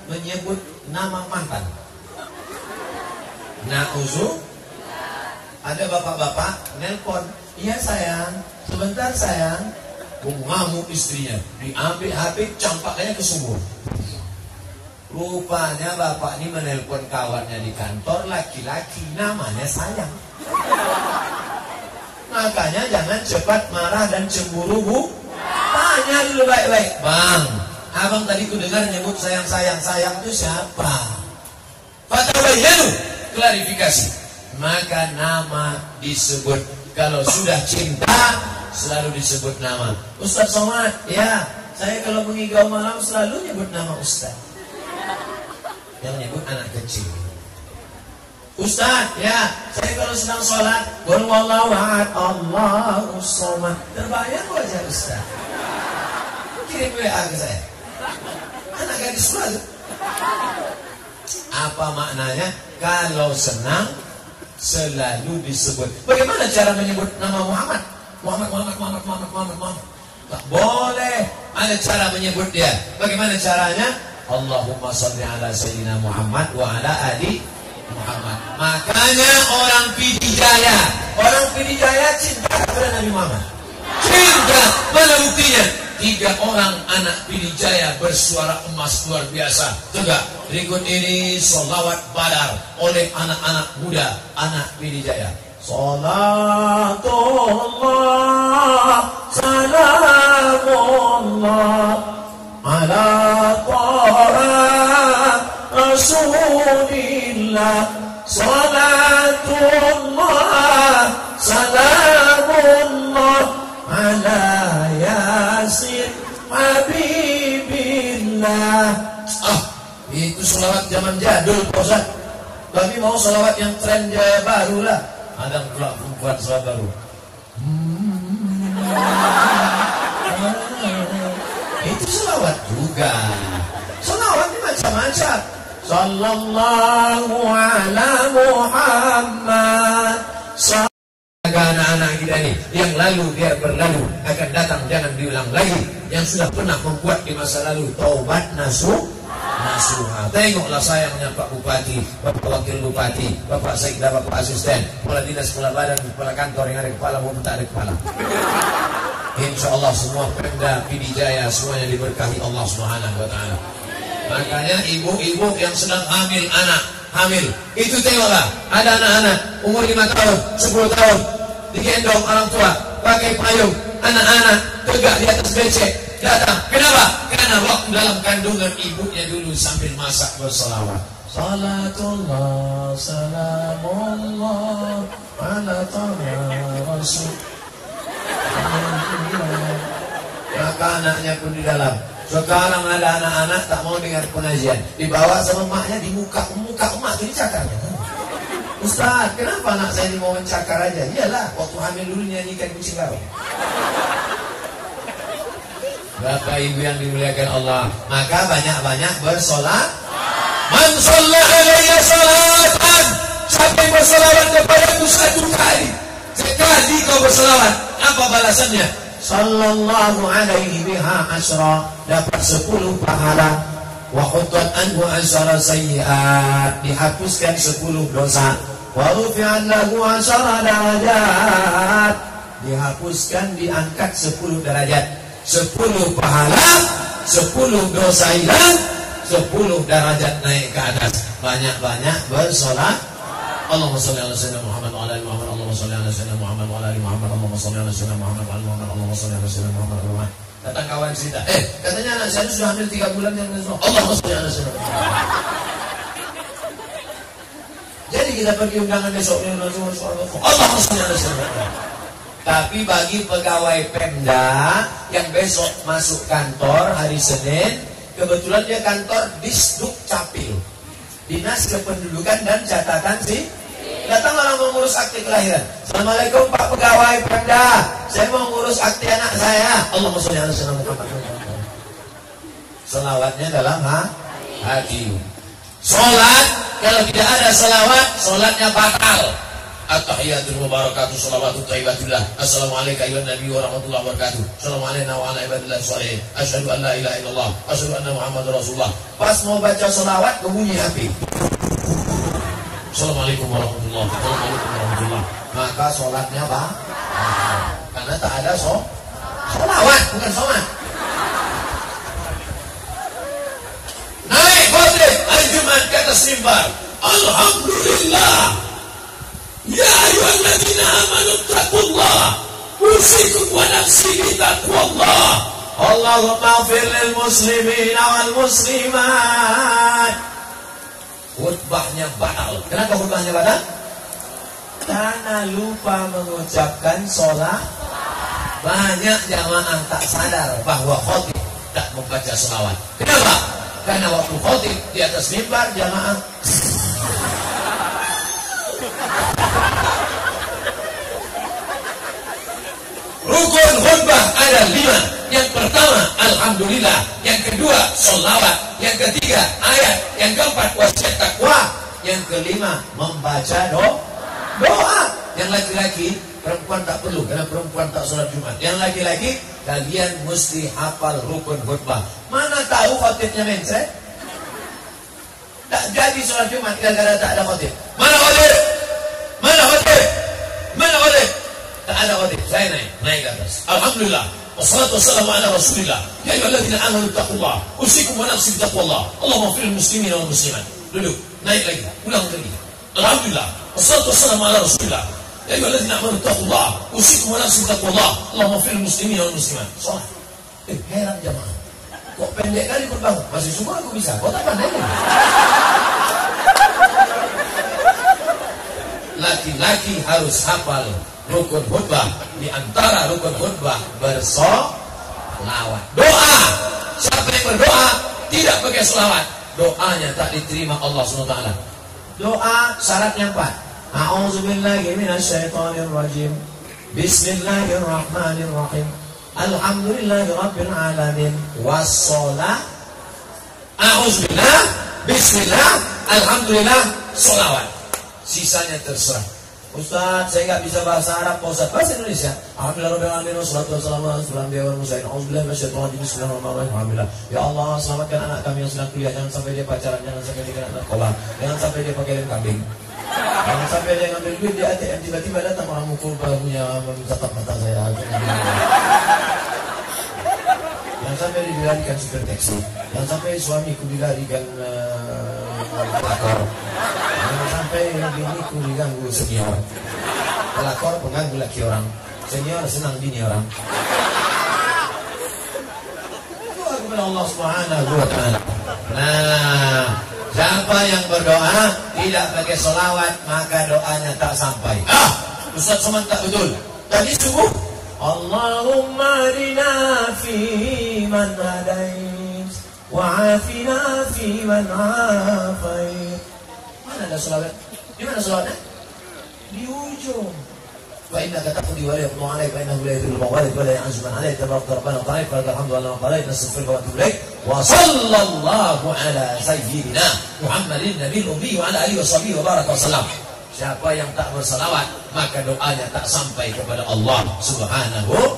menyebut nama mantan? Nauzu. Ada bapak-bapak nelpon, iya sayang, sebentar sayang. Ngamuk istrinya, diambil HP, campaknya ke sumur. Rupanya bapak ini menelpon kawannya di kantor, laki-laki, namanya sayang. Makanya jangan cepat marah dan cemburu, Bu. Tanya dulu baik-baik. Bang, abang tadi ku dengar nyebut sayang-sayang. Sayang itu siapa? Fatabayyanu, klarifikasi. Maka nama disebut. Kalau sudah cinta, selalu disebut nama. Ustaz Somad, ya, saya kalau mengigau malam selalu nyebut nama Ustaz. Yang nyebut anak kecil. Ustaz, ya, saya kalau sedang sholat, qul huwallahu ahad, Allahus somad. Terbayang wajah Ustaz. Kirim WA ke saya. Anak gadis sholat. Apa maknanya? Kalau senang, selalu disebut. Bagaimana cara menyebut nama Muhammad? Muhammad. Tak boleh. Ada cara menyebut dia. Bagaimana caranya? Allahumma salli ala sayyidina Muhammad wa ala ali Muhammad. Makanya orang Pidijaya cinta kepada Nabi Muhammad. Cinta. Mana buktinya? 3 orang anak Pidijaya bersuara emas luar biasa. Tegak. Berikut ini sholawat badar oleh anak-anak muda anak Pidijaya. Salatullah salamullah ala taha Rasulillah. Salatullah salamullah ala Yasin Habibillah. Itu selawat zaman jadul, Ustaz. Kami mau selawat yang tren jaya baru lah. Ada pula perempuan selawat baru. Itu selawat juga. Selawat ini macam-macam. Sallallahu ala Muhammad. Anak-anak kita ini yang lalu biar berlalu, akan datang jangan diulang lagi. Yang sudah pernah membuat di masa lalu, taubat nasuha. Tengoklah sayangnya Pak Bupati, Bapak Wakil Bupati, Bapak Sekda, Bapak Asisten, Kepala Dinas, Kepala Badan, Kepala Kantor yang ada kepala maupun tak ada kepala. Insya Allah semua Pemda Pidijaya semuanya diberkahi Allah Subhanahu wa Ta'ala. Makanya ibu-ibu yang sedang hamil, itu tengoklah, ada anak-anak umur 5 tahun, 10 tahun, digendong orang tua, pakai payung, anak-anak tegak di atas becek, datang. Kenapa? Karena waktu dalam kandungan ibunya dulu sambil masak berselawat. Salatullah salamullah ala taha Rasul. Maka anaknya pun di dalam. Sekarang ada anak-anak tak mau dengar pengajian, dibawa sama emaknya di muka emak itu dicakarnya. Ustaz, kenapa anak saya mau mencakar aja? Iyalah, waktu hamil dulu nyanyikan kucing lawak. Bapak Ibu yang dimuliakan Allah, maka banyak-banyak bersolat. Man shalla alayya salatan, siapa yang berselawat kepadaku 1 kali, sekali kau berselawat, apa balasannya? Sallallahu alaihi biha asyra, dapat 10 pahala. Wa khuttat anhu asyara sayyi'at, dihapuskan 10 dosa. Wa rufi'an lahu asyara darajat, dihapuskan, diangkat 10 derajat. 10 pahala, 10 dosa hilang, 10 derajat naik ke atas. Banyak-banyak bersolat. Allahumma shalli ala sayyidina Muhammad wa ala ali Muhammad. Allahumma shalli ala sayyidina Muhammad wa ala ali Muhammad. Allahumma shalli ala sayyidina Muhammad wa ala ali Muhammad. Allahumma shalli ala sayyidina Muhammad wa ala ali Muhammad. Datang kawan cerita, katanya anak saya sudah hamil 3 bulan yang Rasulullah. Allahumma shalli ala sayyidina Muhammad. Jadi kita pergi undangan besok ini Rasulullah. Allahumma shalli ala sayyidina Muhammad. Tapi bagi pegawai Pemda yang besok masuk kantor hari Senin, kebetulan dia kantor Disduk Capil, Dinas Kependudukan dan Catatan sih. Datang orang mengurus akte kelahiran. Assalamualaikum Pak Pegawai Pemda, saya mau ngurus akte anak saya. Allahumma sholli ala sayyidina Muhammad. Selawatnya dalam hati. Sholat kalau tidak ada selawat, sholatnya batal. At-tahiyatul mubarakatuh shalawatut thayyibatullah. Assalamualaikum ayyuhan nabi wa rahmatullahi wa barakatuh. Assalamualaikum wa ala ibadillah sholihin. Asyhadu an la ilaha illallah, asyhadu anna Muhammadar Rasulullah. Pas mau baca selawat kebunyi HP. Assalamualaikum warahmatullahi wabarakatuh. Maka sholatnya karena tak ada sholawat, bukan sholat. Naik khotib hari Jumat ke atas mimbar. Alhamdulillah. Ya ayyuhalladzina amanu taqullah. Usikum wa nafsi bitaqwallah. Allahumma ighfir lil muslimina wal muslimat. Khutbahnya batal. Kenapa khutbahnya batal? Karena lupa mengucapkan sholat. Banyak jamaah tak sadar bahwa khotib tak membaca sholawat. Kenapa? Karena waktu khotib di atas mimbar jamaah rukun khutbah ada 5. Yang pertama, alhamdulillah. Yang kedua, sholawat. Yang ketiga, ayat. Yang keempat, wasiat takwa. Yang kelima, membaca doa. Yang laki-laki, perempuan tak perlu karena perempuan tak sholat Jumat. Yang laki-laki, kalian mesti hafal rukun khutbah. Mana tahu khotibnya mencret? Tak jadi sholat Jumat gara-gara tak ada khotib. Mana khotib? Mana khotib? Mana khotib? Tak ada khotib. Saya naik ke atas. Alhamdulillah. Wassalatu wassalamu ala Rasulillah. Ya ayyuhalladzina amanu taqullah. Usikum wa nafsi bitaqwallah. Allahumma ighfir lil muslimina wal muslimat. Duduk. Naik lagi. Ulang lagi. Alhamdulillah. Wassalatu wassalamu ala Rasulillah. Ya ayyuhalladzina amanu taqullah. Usikum wa nafsi bitaqwallah. Allahumma ighfir lil muslimina wal muslimat. Salat. Heran jamaah. Kok pendek kali khutbah? Masih semua aku bisa. Kok tak pandai? Laki-laki harus hafal rukun khutbah. Di antara rukun khutbah bersolawat. Doa. Siapa yang berdoa tidak pakai selawat, doanya tak diterima Allah SWT. Doa syaratnya 4. A'udzubillahi minasyaitonirrajim. Bismillahirrahmanirrahim. Alhamdulillahi rabbil alamin. Wassalah. A'udzubillah, bismillah, alhamdulillah, sholawat. Sisanya terserah. Ustaz, saya nggak bisa bahasa Arab, Pak Ustaz. Bahasa Indonesia. Alhamdulillahirobbilalamin. Wassalatu wassalamu ala rasulillah wa musayyid. Auzubillahi minasyaitonir rajim. Bismillahirrahmanirrahim. Alhamdulillah. Ya Allah, selamatkan anak kami yang sedang kuliah. Jangan sampai dia pacaran, jangan sampai dia kena narkoba, jangan sampai dia pakai lem kambing, jangan sampai dia ngambil duit di ATM, tiba-tiba datang orang mukul bahunya, menatap mata saya. Jangan sampai dilarikan supir taksi, jangan sampai suamiku dilarikan pelakor, jangan sampai biniku diganggu senior. Pelakor pengganggu laki orang, senior senang bini orang. Doa kepada Allah Subhanahu wa ta'ala. Nah, siapa yang berdoa tidak pakai sholawat, maka doanya tak sampai. Ustaz Somad tak betul. Tadi subuh Allahumma rina fi man hadait wa afina fi man afait. Mana ada sholawat? Di mana sholawatnya? Di ujung. فإنك تقضي ولا يقضى عليك فإنه لا يذل من والد ولا يعز من عليك تبارك ربنا وتعالى فلك الحمد لله وقضيت نستغفرك ونتوب إليك وصلى الله على سيدنا محمد النبي الأمي وعلى آله وصحبه وبارك وسلم. Siapa yang tak bersalawat maka doanya tak sampai kepada Allah Subhanahu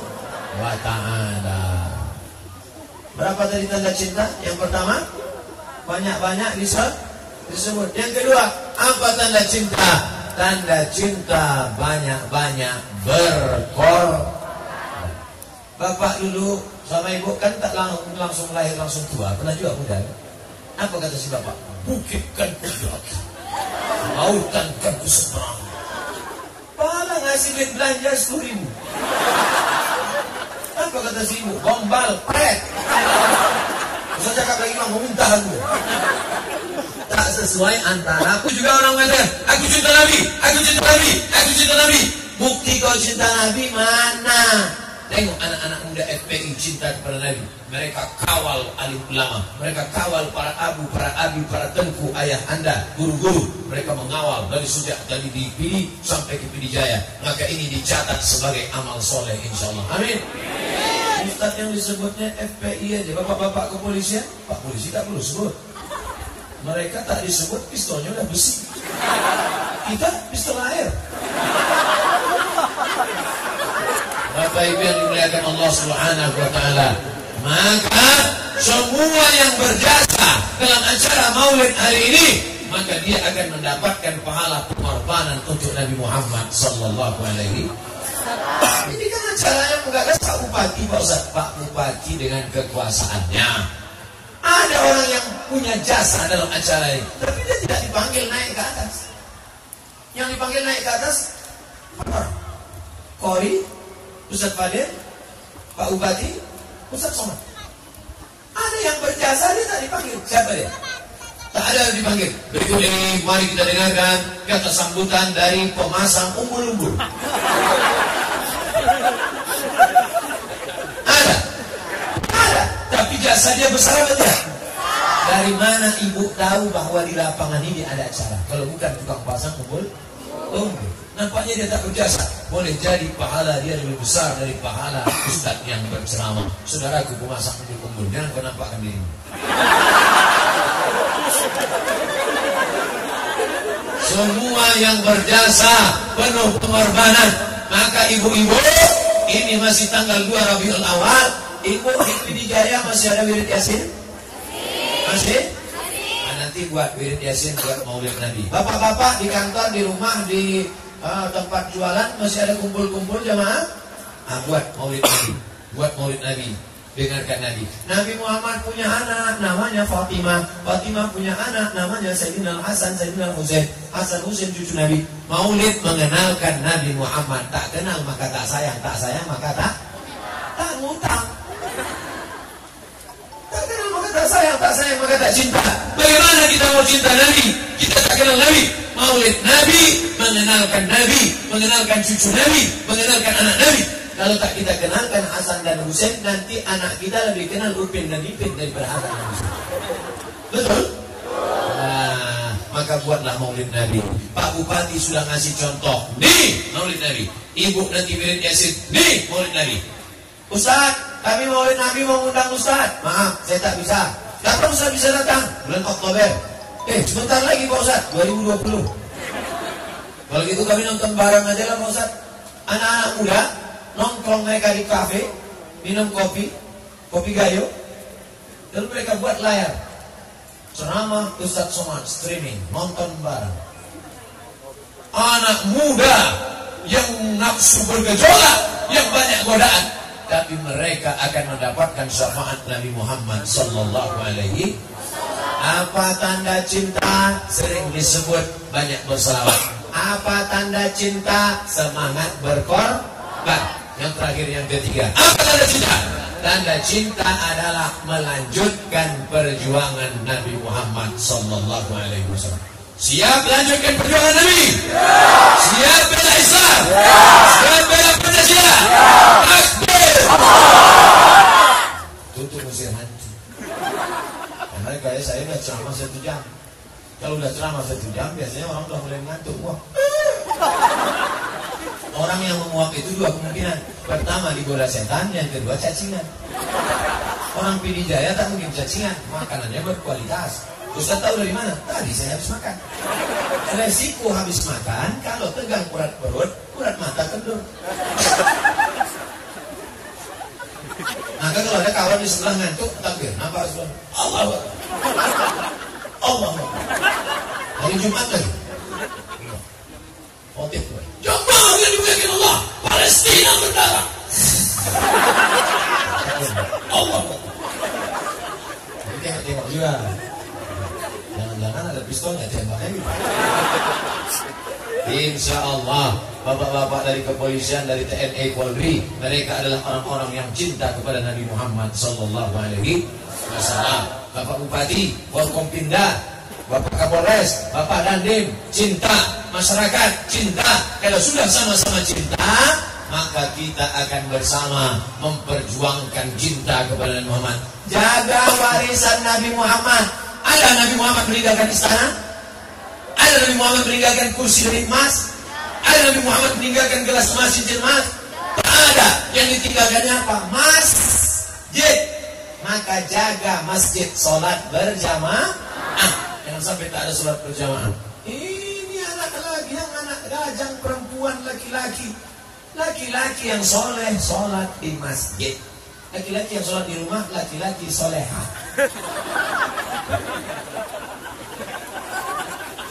wa ta'ala. Berapa tadi tanda cinta? Yang pertama, banyak-banyak disebut. Yang kedua, apa tanda cinta? Tanda cinta banyak-banyak berkorban. Bapak dulu sama ibu kan tak langsung lahir langsung tua, pernah juga muda. Apa kata si bapak? Bukitkan kudaki, lautan kan kuseberang. Pahala ngasih duit belanja 10.000. Apa kata si ibu? Gombal, pret. Usah cakap lagi mau muntah aku. Tak sesuai antara. Aku juga orang mengatakan, aku cinta Nabi, aku cinta Nabi, aku cinta Nabi. Bukti kau cinta Nabi mana? Tengok anak-anak muda FPI cinta kepada Nabi. Mereka kawal alim ulama, mereka kawal para abu, para abi, para tengku ayah anda, guru-guru. Mereka mengawal dari sejak dari DPD sampai ke PD Jaya. Maka ini dicatat sebagai amal soleh insyaallah. Amin. Ustaz yang disebutnya FPI aja, bapak-bapak kepolisian, Pak polisi tak perlu sebut. Mereka tak disebut, pistolnya udah besi. Kita pistol air. Bapak Ibu yang dimuliakan Allah Subhanahu wa ta'ala, maka semua yang berjasa dalam acara Maulid hari ini, maka dia akan mendapatkan pahala pengorbanan untuk Nabi Muhammad sallallahu alaihi wasallam. Ini kan acaranya menggagas Pak Bupati, Pak Ustaz. Pak Bupati dengan kekuasaannya. Ada orang yang punya jasa dalam acara ini, tapi dia tidak dipanggil naik ke atas. Yang dipanggil naik ke atas apa? Kori, Ustaz Fadil, Pak Bupati, Ustaz Somad. Ada yang berjasa dia tak dipanggil. Siapa dia? Tak ada yang dipanggil. Berikut ini mari kita dengarkan kata sambutan dari pemasang umbul-umbul. Ada, tapi jasa dia besar apa tidak? Dari mana ibu tahu bahwa di lapangan ini ada acara? Kalau bukan tukang pasang umbul-umbul. Nampaknya dia tak berjasa. Boleh jadi pahala dia lebih besar dari pahala ustaz yang berceramah. Saudaraku pemasang umbul-umbul, jangan kau nampakkan dirimu. Semua yang berjasa penuh pengorbanan. Maka ibu-ibu, ini masih tanggal 2 Rabiul Awal. Ibu di Jaya masih ada wirid Yasin? Masih? Nah, nanti buat wirid Yasin buat Maulid Nabi. Bapak-bapak di kantor, di rumah, di tempat jualan masih ada kumpul-kumpul jamaah. Buat Maulid Nabi. Buat Maulid Nabi. Dengarkan Nabi. Nabi Muhammad punya anak namanya Fatimah. Fatimah punya anak namanya Sayyidina Hasan, Sayyidina Husain. Hasan Husain cucu Nabi. Maulid mengenalkan Nabi Muhammad. Tak kenal maka tak sayang, tak sayang maka tak ngutang. Tak kenal maka tak sayang, tak sayang maka tak cinta. Bagaimana kita mau cinta Nabi? Kita tak kenal Nabi. Maulid Nabi mengenalkan Nabi, mengenalkan cucu Nabi, mengenalkan anak Nabi. Kalau tak kita kenalkan Hasan dan Husain, nanti anak kita lebih kenal Upin dan Ipin daripada Hasan dan Husain. Betul? Nah, maka buatlah Maulid Nabi. Pak Bupati sudah ngasih contoh. Nih Maulid Nabi. Ibu nanti wirid Yasin. Nih Maulid Nabi. Ustaz, kami Maulid Nabi mau undang Ustaz. Maaf, saya tak bisa. Kapan Ustaz bisa datang? Bulan Oktober. Sebentar lagi Pak Ustaz, 2020. Kalau gitu kami nonton bareng aja lah Pak Ustaz. Anak-anak muda nongkrong mereka di kafe, minum kopi gayo, lalu mereka buat layar ceramah Ustaz Somad streaming, nonton bareng. Anak muda yang nafsu bergejolak, yang banyak godaan, tapi mereka akan mendapatkan syafaat Nabi Muhammad sallallahu alaihi. Apa tanda cinta? Sering disebut banyak berselawat. Apa tanda cinta? Semangat berkorban. Yang terakhir, yang ketiga, apa tanda cinta? Tanda cinta adalah melanjutkan perjuangan Nabi Muhammad sallallahu alaihi wasallam. Siap lanjutkan perjuangan Nabi? Siap bela Islam? Siap bela Pancasila? Takbir! Tutup mesin hantu. Karena kayak saya udah ceramah 1 jam. Kalau udah ceramah 1 jam, biasanya orang udah mulai ngantuk. Wah, Orang yang menguap itu dua kemungkinan. Pertama digoda setan, yang kedua cacingan. Orang Pidijaya tak mungkin cacingan, makanannya berkualitas. Ustaz tahu dari mana? Tadi saya habis makan. Resiko habis makan, kalau tegang urat perut, urat mata kendur. Maka kalau ada kawan di sebelah ngantuk, takbir. Nampak sebelah? Allah Akbar. Allah Akbar. Hari Jumat lagi. Khotib. Jemaah yang dimuliakan Allah, Palestina berdarah. Allah Akbar. Jadi tengok-tengok juga. Jangan-jangan ada pistolnya tembaknya gitu. Insya Allah bapak-bapak dari kepolisian, dari TNI Polri, mereka adalah orang-orang yang cinta kepada Nabi Muhammad Sallallahu Alaihi Wasallam. Bapak Bupati, Forkompinda, Bapak Kapolres, Bapak Dandim, cinta. Masyarakat cinta. Kalau sudah sama-sama cinta, maka kita akan bersama memperjuangkan cinta kepada Nabi Muhammad. Jaga warisan Nabi Muhammad. Ada Nabi Muhammad meninggalkan istana? Ada Nabi Muhammad meninggalkan kursi dari emas? Ada Nabi Muhammad meninggalkan gelas emas, cincin emas? Tak ada. Yang ditinggalkannya apa? Masjid. Maka jaga masjid, sholat berjamaah. Jangan sampai tak ada sholat berjamaah. Ini anak lagi, yang anak gajang perempuan, laki-laki. Laki-laki yang soleh, sholat di masjid. Laki-laki yang sholat di rumah, laki-laki soleha.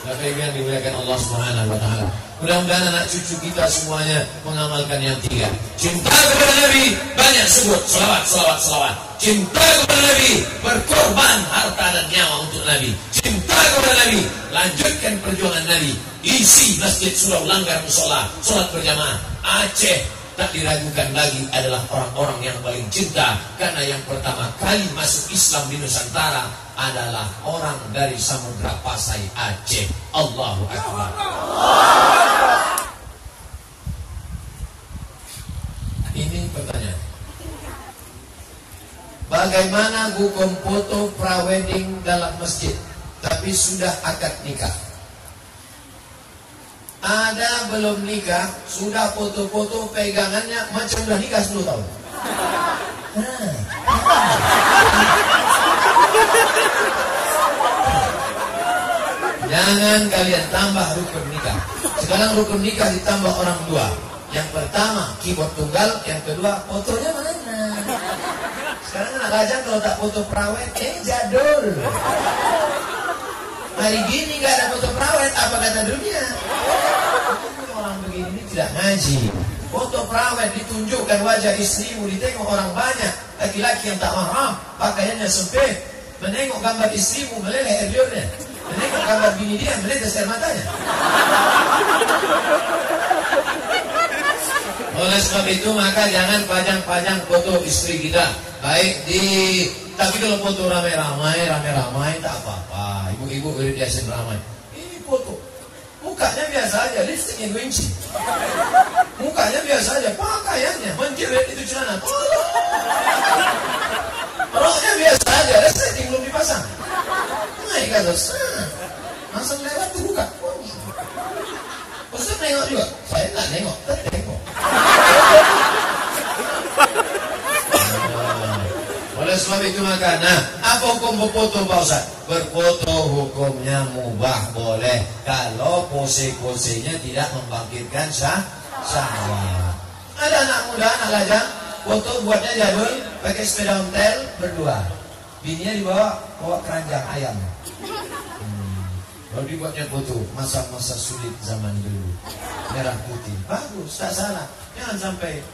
Bapak yang dimuliakan Allah Subhanahu wa taala. Mudah-mudahan anak cucu kita semuanya mengamalkan yang tiga. Cinta kepada Nabi, banyak sebut selawat. Cinta kepada Nabi, berkorban harta dan nyawa untuk Nabi. Cinta kepada Nabi, lanjutkan perjuangan Nabi. Isi masjid surau langgar musola, salat berjamaah. Aceh tak diragukan lagi adalah orang-orang yang paling cinta, karena yang pertama kali masuk Islam di Nusantara adalah orang dari Samudra Pasai Aceh. Allahu Akbar. Ini pertanyaan. Bagaimana hukum foto prawedding dalam masjid tapi sudah akad nikah? Ada belum nikah, sudah foto-foto pegangannya macam udah nikah 10 tahun. Jangan kalian tambah rukun nikah. Sekarang rukun nikah ditambah orang tua. Yang pertama keyboard tunggal, yang kedua fotonya mana? Sekarang anak lajang kalau tak foto prawet, jadul. Hari gini gak ada foto prawet, apa kata dunia? Orang begini ini tidak ngaji. Foto prawet ditunjukkan wajah istrimu, ditengok orang banyak. Laki-laki yang tak mahram, pakaiannya sempit. Menengok gambar istrimu, meleleh air liurnya. Menengok gambar bini dia, menetes air matanya. Oleh sebab itu maka jangan pajang-pajang foto istri kita. Baik tapi kalau foto ramai-ramai tak apa-apa. Ibu-ibu biasa ramai. Ini foto mukanya biasa aja, lipstiknya 2 inci. Mukanya biasa aja, pakaiannya menjerit itu celana. Roknya biasa aja, resleting belum dipasang. Naik ke atas, langsung lewat dibuka. Ustaz nengok juga? Saya tak nengok, tengok. Oleh sebab itu maka, apa hukum berfoto Pak Ustaz? Berfoto hukumnya mubah, boleh kalau pose-posenya tidak membangkitkan syahwat. Ada anak muda, anak lajang, foto buatnya jadul, pakai sepeda ontel berdua. Bininya bawa keranjang ayam. Kalau dibuatnya foto masa-masa sulit zaman dulu, merah putih, bagus, tak salah. Jangan sampai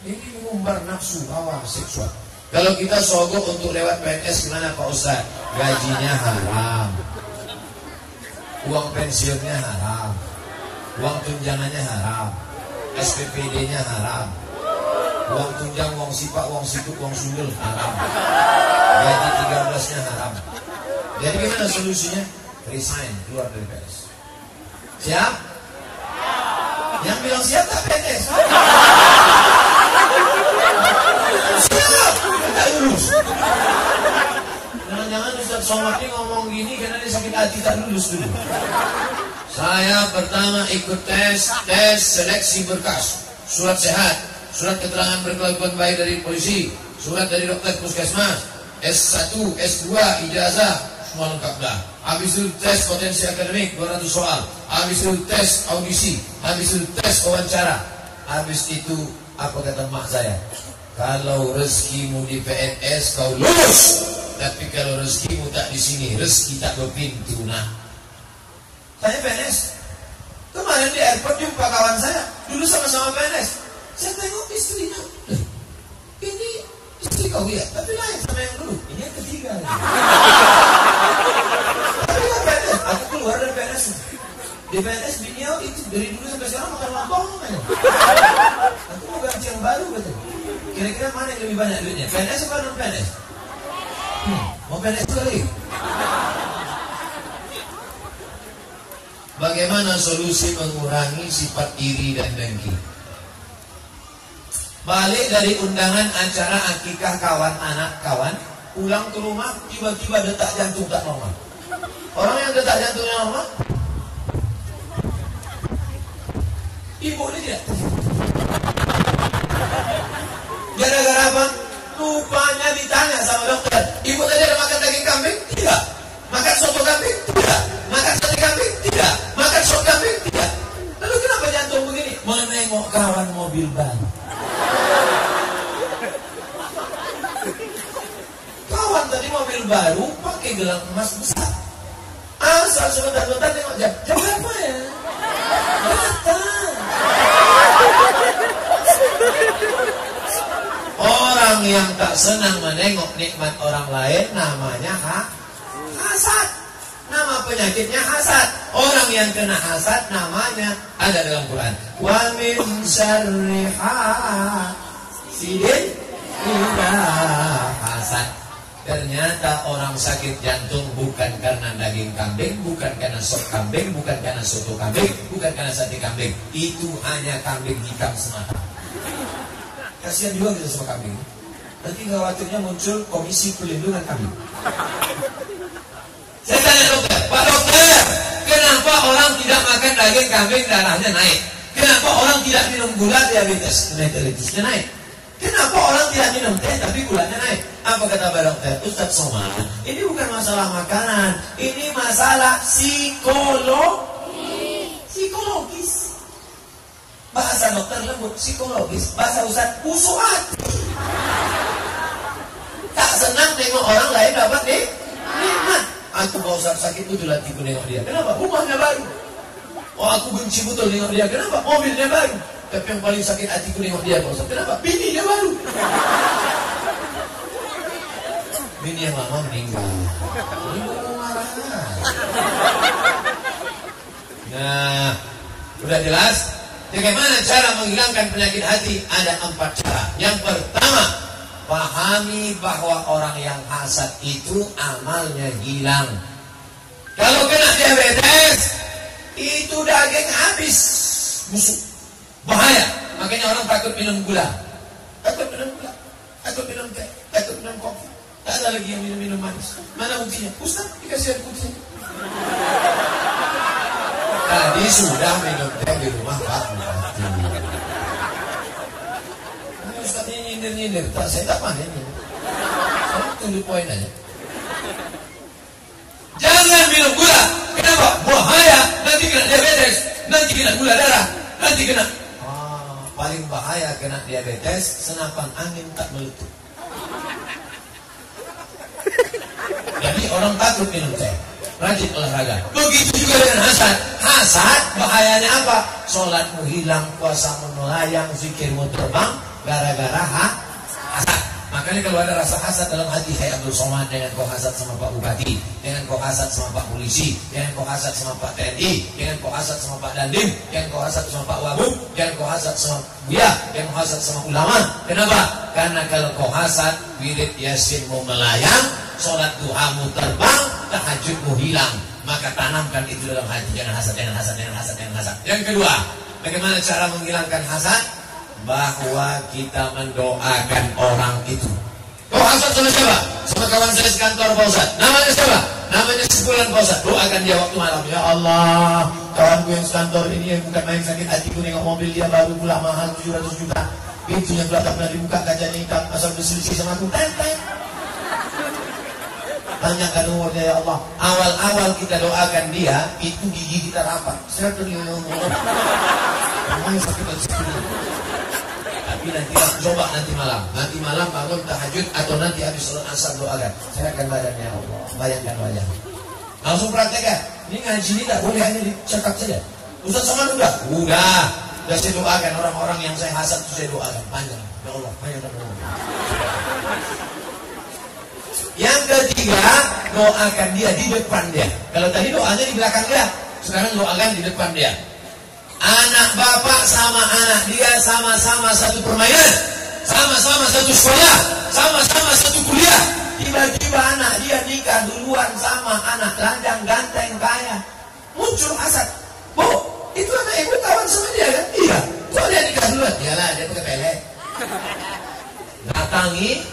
ini mengumbar nafsu hawa seksual. Kalau kita sogok untuk lewat PNS gimana Pak Ustaz? Gajinya haram, uang pensiunnya haram, uang tunjangannya haram, SPPD-nya haram, uang tunjang, uang sipak, uang sikut, uang sundul haram, gaji 13-nya haram. Jadi gimana solusinya? Resign, keluar dari PNS. Siap? Yang bilang siap tak PNS? Siap, tak lulus. Jangan-jangan Ustaz Somad ini ngomong gini karena dia sakit hati tak lulus dulu. Saya pertama ikut tes seleksi berkas, surat sehat, surat keterangan berkelakuan baik dari polisi, surat dari dokter puskesmas, S1, S2, ijazah, semua lengkap dah. Habis itu tes potensi akademik 200 soal, habis itu tes audisi, habis itu tes wawancara. Habis itu apa kata mak saya? Kalau rezekimu di PNS kau lulus, tapi kalau rezekimu tak di sini, rezeki tak berpintu nak. Saya PNS. Kemarin di airport jumpa kawan saya, dulu sama-sama PNS. Saya tengok istrinya. Ini istri kau ya, tapi lain sama yang dulu. Ini yang ketiga. Tapi kan PNS, aku keluar dari PNS. Di PNS beliau itu dari dulu sampai sekarang makan lampau. Aku mau ganti yang baru betul. Kira-kira mana yang lebih banyak duitnya? PNS apa non PNS? Mau PNS itu lagi? Bagaimana solusi mengurangi sifat iri dan dengki? Balik dari undangan acara akikah kawan anak kawan, pulang ke rumah tiba-tiba detak jantung tak normal. Orang yang detak jantungnya normal, ibu ini tidak. Gara-gara apa? Rupanya ditanya sama dokter, ibu tadi ada makan daging kambing? Tidak. Makan soto kambing? Tidak. Makan sate kambing? Tidak. Makan sop kambing? Tidak. Lalu kenapa jantung begini? Menengok kawan mobil baru. Kawan tadi mobil baru pakai gelang emas besar. Asal sebentar-bentar tengok jam. Jam berapa ya? Datang. Orang yang tak senang menengok nikmat orang lain namanya hasad. Nama penyakitnya hasad. Orang yang kena hasad namanya ada dalam Quran. Wa min syarri hasidin idza hasad. Ternyata orang sakit jantung bukan karena daging kambing, bukan karena sop kambing, bukan karena soto kambing, bukan karena sate kambing. Itu hanya kambing hitam semata. Kasihan juga kita sama kambing. Nanti khawatirnya muncul komisi pelindungan kambing. Saya tanya dokter, Pak dokter, kenapa orang tidak makan daging kambing darahnya naik? Kenapa orang tidak minum gula diabetes naik? Kenapa orang tidak minum teh tapi gulanya naik? Apa kata Pak dokter? Ustadz Somad, ini bukan masalah makanan, ini masalah psikologis. Bahasa dokter lembut, psikologis. Bahasa Ustadz, busuk hati. Tak senang tengok orang lain dapat nikmat. Aku mau sakit betul hatiku nengok dia. Kenapa? Rumahnya baru. Oh, aku benci betul nengok dia. Kenapa? Mobilnya baru. Tapi yang paling sakit hatiku nengok dia. Kenapa? Bininya baru. Bini yang lama meninggal. Ini mau marah. Nah, udah jelas. Bagaimana cara menghilangkan penyakit hati? Ada 4 cara. Yang pertama, pahami bahwa orang yang hasad itu amalnya hilang. Kalau kena diabetes, itu daging habis, busuk, bahaya. Makanya orang takut minum gula, takut minum teh, takut minum kopi. Tak ada lagi yang minum manis. Mana buktinya? Ustaz, dikasih buktinya. Tadi sudah minum teh di rumah Pak Bupati. Ustaz ini nyindir, saya tak panen ini. Saya tunggu poin aja. Jangan minum gula. Kenapa? Bahaya. Nanti kena diabetes, nanti kena gula darah, nanti kena. Paling bahaya kena diabetes, senapan angin tak meletup. Jadi orang takut minum teh, rajin olahraga. Begitu juga dengan hasad. Hasad bahayanya apa? Sholatmu hilang, puasamu melayang, zikirmu terbang, gara-gara hasad. Makanya kalau ada rasa hasad dalam hati, kayak Abdul Somad, jangan kau hasad sama Pak Bupati, jangan kau hasad sama Pak Polisi, jangan kau hasad sama Pak TNI, jangan kau hasad sama Pak Dandim, jangan kau hasad sama Pak Wabub, jangan kau hasad sama Buya, jangan kau hasad sama ulama. Kenapa? Karena kalau kau hasad, wirid yasinmu melayang, sholat duhamu terbang, tahajudmu hilang. Maka tanamkan itu dalam hati. Jangan hasad, jangan hasad, jangan hasad, jangan hasad. Yang kedua, bagaimana cara menghilangkan hasad? Bahwa kita mendoakan orang itu. Kau hasad sama siapa? Sama kawan saya sekantor Pak Ustaz. Namanya siapa? Namanya sebulan puasa. Doakan dia waktu malam. Ya Allah, kawanku yang sekantor ini yang bukan main sakit hatiku, nengok mobil dia baru pula mahal 700 juta. Pintunya pula tak pernah dibuka, kacanya hitam, asal berselisih sama aku. Tanyakan umurnya ya Allah. Awal-awal kita doakan dia, itu gigi kita rapat. Saya sakit hati. Tapi nanti coba nanti malam bangun tahajud atau nanti habis sholat asar doakan. Saya akan badannya ya Allah. Bayangkan wajah. Langsung praktekkan. Ini ngaji ini tak boleh hanya dicakap saja. Ustaz sama udah. Udah saya doakan orang-orang yang saya hasad itu saya doakan panjang. Ya Allah, panjang. Yang ketiga, doakan dia di depan dia. Kalau tadi doanya di belakang dia, sekarang doakan di depan dia. Anak bapak sama anak dia sama-sama satu permainan, sama-sama satu sekolah, sama-sama satu kuliah. Tiba-tiba anak dia nikah duluan sama anak lajang ganteng kaya. Muncul hasad. Bu, itu anak ibu kawan sama dia kan? Iya. Kok dia nikah duluan? Iyalah, dia pakai pelek. Datangi,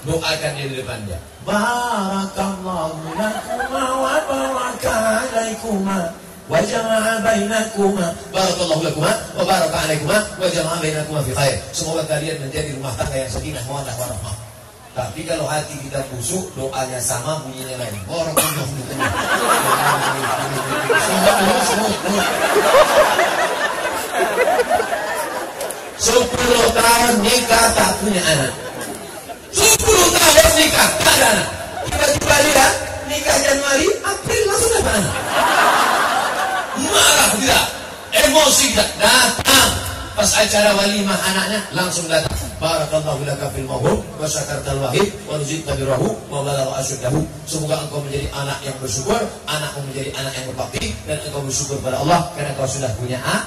doakan dia di depan dia. Barakallahu lakuma wa baraka alaikuma wa jama'a bainakuma. Barakallahu lakuma wa baraka alaikuma wa jama'a bainakuma fi khair. Semoga kalian menjadi rumah tangga yang sakinah mawaddah warahmah. Tapi kalau hati kita busuk, doanya sama, bunyinya lain. Barakallahu lakuma. 10 tahun nikah tak punya anak. 10 tahun nikah tak ada anak. Tiba-tiba dia nikah Januari, April langsung dapat anak. Marah tidak, emosi tidak, datang pas acara walimah anaknya langsung datang. Barakallahu laka fil mawhub wa syakartal wahid wa ruzqta birrahu wa balagha asyuddahu. Semoga engkau menjadi anak yang bersyukur, anakmu menjadi anak yang berbakti, dan engkau bersyukur pada Allah karena engkau sudah punya anak.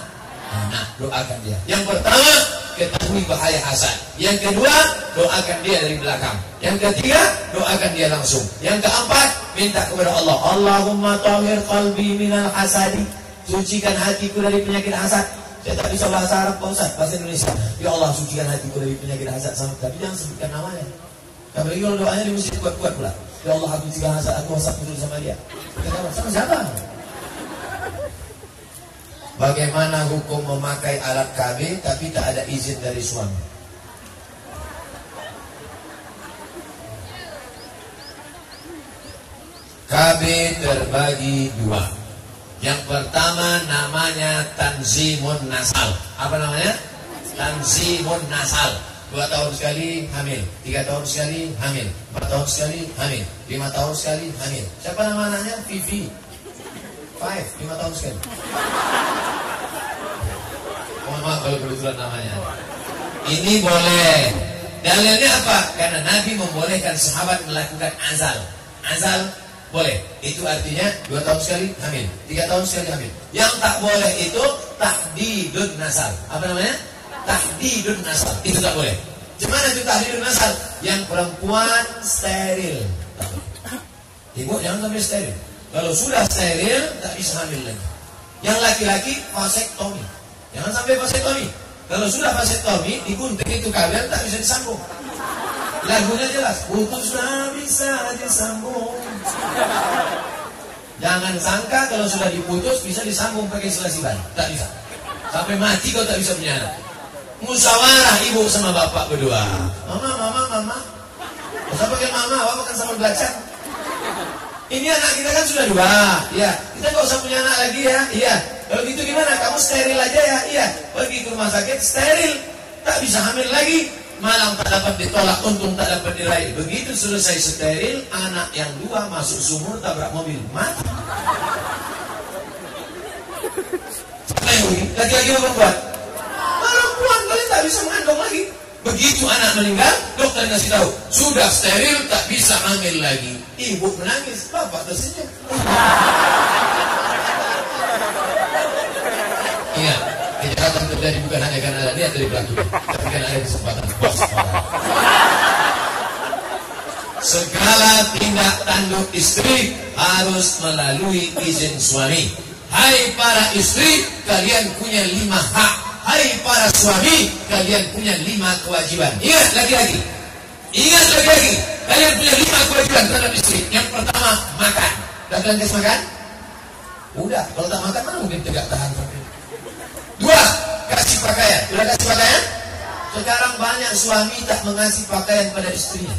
Doakan dia. Yang pertama, ketahui bahaya hasad. Yang kedua, doakan dia dari belakang. Yang ketiga, doakan dia langsung. Yang keempat, minta kepada Allah, Allahumma tahhir qalbi minal hasadi. Sucikan hatiku dari penyakit hasad. Saya tak bisa bahasa Arab Pak Ustaz, bahasa Indonesia. Ya Allah, sucikan hatiku dari penyakit hasad. Tapi jangan sebutkan namanya. Apalagi kalau doanya di masjid kuat-kuat pula. Ya Allah, aku cegah hasad, aku hasad betul sama dia. Sama siapa? Bagaimana hukum memakai alat KB tapi tak ada izin dari suami? KB terbagi dua. Yang pertama namanya tanzimun nasal. Apa namanya? Tanzimun nasal. 2 tahun sekali hamil, 3 tahun sekali hamil, 4 tahun sekali hamil, 5 tahun sekali hamil. Siapa nama anaknya? Vivi. 5 tahun sekali. Mohon maaf kalau kebetulan namanya. Ini boleh. Dalilnya apa? Karena Nabi membolehkan sahabat melakukan azal. Azal boleh. Itu artinya 2 tahun sekali hamil, 3 tahun sekali hamil. Yang tak boleh itu tahdidun nasal. Apa namanya? Tahdidun nasal. Itu tak boleh. Gimana itu tahdidun nasal? Yang perempuan steril. Ibu jangan sampai steril. Kalau sudah steril, tak bisa hamil lagi. Yang laki-laki, vasektomi. Jangan sampai vasektomi. Kalau sudah vasektomi, digunting itu kalian tak bisa disambung. Lagunya jelas, putuslah bisa disambung. Jangan sangka kalau sudah diputus bisa disambung pakai selasiban. Tak bisa. Sampai mati kau tak bisa punya anak. Musyawarah ibu sama bapak berdua. Mama. Masa pakai mama, bapak kan sama belajar. Ini anak kita kan sudah 2, ya. Kita gak usah punya anak lagi ya, iya. Kalau gitu gimana? Kamu steril aja ya, iya. Pergi ke rumah sakit steril, tak bisa hamil lagi. Malam tak dapat ditolak, untung tak dapat diraih. Begitu selesai steril, anak yang 2 masuk sumur tabrak mobil, mati. Lagi-lagi apa perempuan? Perempuan kalian tak bisa mengandung lagi. Begitu anak meninggal, dokter ngasih tahu sudah steril, tak bisa hamil lagi. Ibu menangis, bapak tersenyum. Ingat, kejahatan terjadi bukan hanya karena ada niat dari pelaku, tapi karena ada kesempatan bos. Segala tindak tanduk istri harus melalui izin suami. Hai para istri, kalian punya 5 hak. Hai para suami, kalian punya 5 kewajiban. Ingat lagi-lagi. Kalian punya 5 kewajiban terhadap istri. Yang pertama, makan. Tak kalian kasih makan? Udah, kalau tak makan mana mungkin tegak tahan. 2, kasih pakaian. Udah kasih pakaian? Sekarang banyak suami tak mengasih pakaian pada istrinya.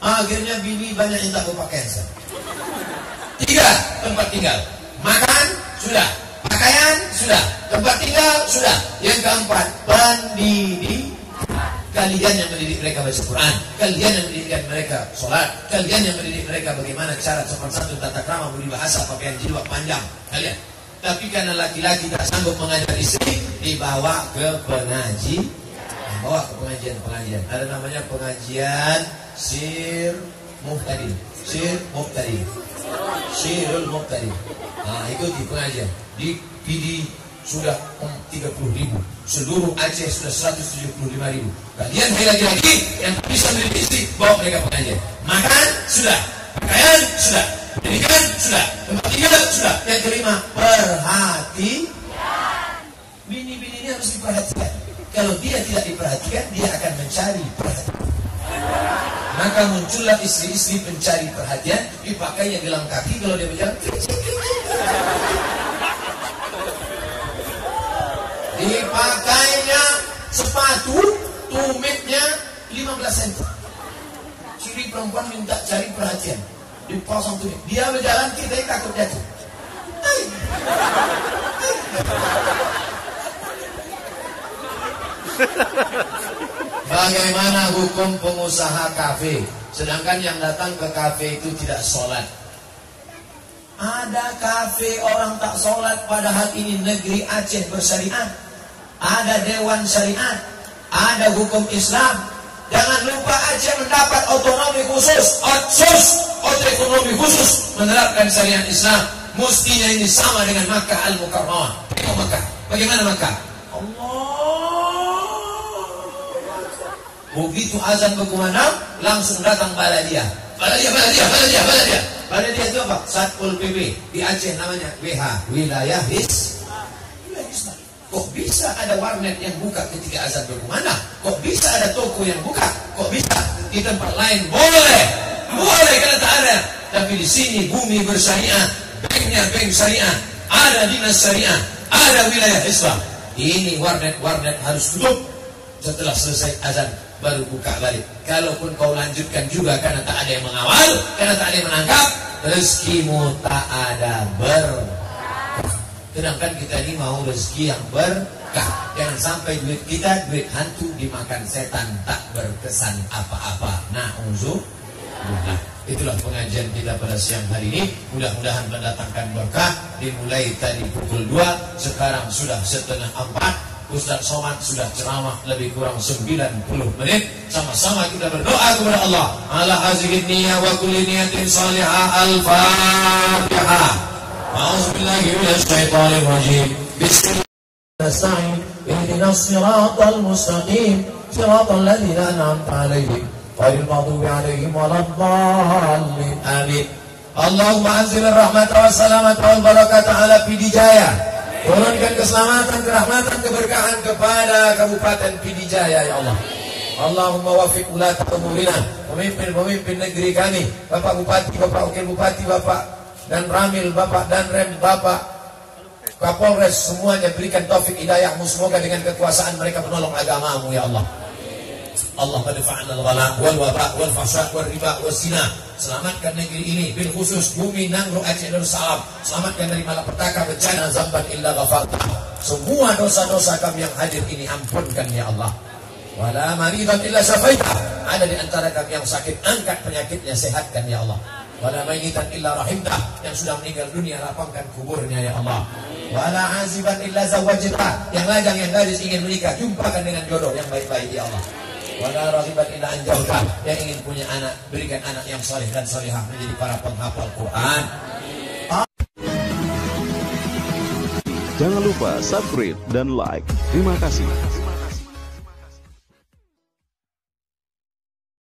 Akhirnya bini banyak yang tak berpakaian. 3, tempat tinggal. Makan, sudah. Pakaian, sudah. Tempat tinggal, sudah. Yang keempat, pendidik. Kalian yang mendidik mereka baca Quran, kalian yang mendidik mereka sholat, kalian yang mendidik mereka bagaimana cara sopan santun, tata krama, budi bahasa, pakaian jilbab panjang, kalian. Tapi karena laki-laki tak sanggup mengajar istri, dibawa ke pengajian. Bawa ke pengajian. Ada namanya pengajian Sir Muhtadi. Sirul Muhtadi. Nah, itu di pengajian. Di PD sudah 30.000. Seluruh Aceh sudah 175.000. Kalian lagi-lagi yang bisa mendidik istri, bawa mereka pengajian. Makan sudah, pakaian sudah, pendidikan sudah, tempat tinggal sudah. Yang kelima, perhatian. Bini-bini ini harus diperhatikan. Kalau dia tidak diperhatikan, dia akan mencari perhatian. Maka muncullah istri-istri pencari perhatian, dipakainya gelang kaki kalau dia berjalan. Dipakainya sepatu, tumitnya 15 cm. Ciri perempuan minta cari perhatian, dipasang tumit. Dia berjalan, kita takut jatuh. Bagaimana hukum pengusaha kafe, sedangkan yang datang ke kafe itu tidak sholat? Ada kafe orang tak sholat, padahal ini negeri Aceh bersyariat. Ada dewan syariat, ada hukum Islam. Jangan lupa Aceh mendapat otonomi khusus, otonomi khusus menerapkan syariat Islam. Mestinya ini sama dengan Makkah Al-Mukarramah. Tengok Makkah, bagaimana Makkah? Begitu azan berkumandang, langsung datang baladia. Baladia itu apa? Satpol PP. Di Aceh namanya WH, Wilayah Islam. Kok bisa ada warnet yang buka ketika azan berkumandang? Kok bisa ada toko yang buka? Kok bisa di tempat lain? Boleh karena tak ada. Tapi di sini bumi bersyariat, banknya bank syariat, ada dinas syariat, ada wilayah Islam. Ini warnet harus tutup setelah selesai azan, baru buka balik. Kalaupun kau lanjutkan juga karena tak ada yang mengawal, karena tak ada yang menangkap, rezekimu tak ada berkah. Sedangkan kita ini mau rezeki yang berkah. Jangan sampai duit kita duit hantu dimakan setan, tak berkesan apa-apa. Na'udzubillah. Itulah pengajian kita pada siang hari ini. Mudah-mudahan mendatangkan berkah. Dimulai tadi pukul 2, sekarang sudah setengah 4. Ustaz Somad sudah ceramah lebih kurang 90 menit. Sama-sama kita berdoa kepada Allah. Ala hazihi niyah wa kulli niyatin salihah. Al-Fatihah. A'udzubillahi minasyaitonir rajim. Bismillahirrahmanirrahim. Ihdinas siratal mustaqim. Siratal ladzina an'amta 'alaihim ghairil maghdubi 'alaihim waladdallin. Amin. Allahumma anzilur rahmata wassalamata wal barakata ala Pidijaya. Turunkan keselamatan, kerahmatan, keberkahan kepada Kabupaten Pidijaya ya Allah. Allahumma wafiq ulata umurina, pemimpin-pemimpin negeri kami, Bapak Bupati, Bapak Wakil Bupati, Bapak dan Ramil, Bapak dan Rem, Bapak Kapolres, semuanya berikan taufik hidayahmu. Semoga dengan kekuasaan mereka menolong agamamu ya Allah. Allah madfa'na al-ghala wal waba wal fahsya wal riba wal zina. Selamatkan negeri ini, bil khusus bumi Nangro Aceh Darussalam. Selamatkan dari malapetaka, bencana, zamban illa ghafarta. Semua dosa-dosa kami yang hadir ini ampunkan ya Allah. Wala maridan illa syafaita. Ada di antara kami yang sakit, angkat penyakitnya, sehatkan ya Allah. Wala mayyitan illa rahimtah. Yang sudah meninggal dunia, lapangkan kuburnya ya Allah. Wala aziban illa zawajta. Yang lajang, yang gadis ingin menikah, jumpakan dengan jodoh yang baik-baik ya Allah. Wala rahiban illa anjauta. Yang ingin punya anak, berikan anak yang saleh dan salihah menjadi para penghafal Quran. Jangan lupa subscribe dan like. Terima kasih.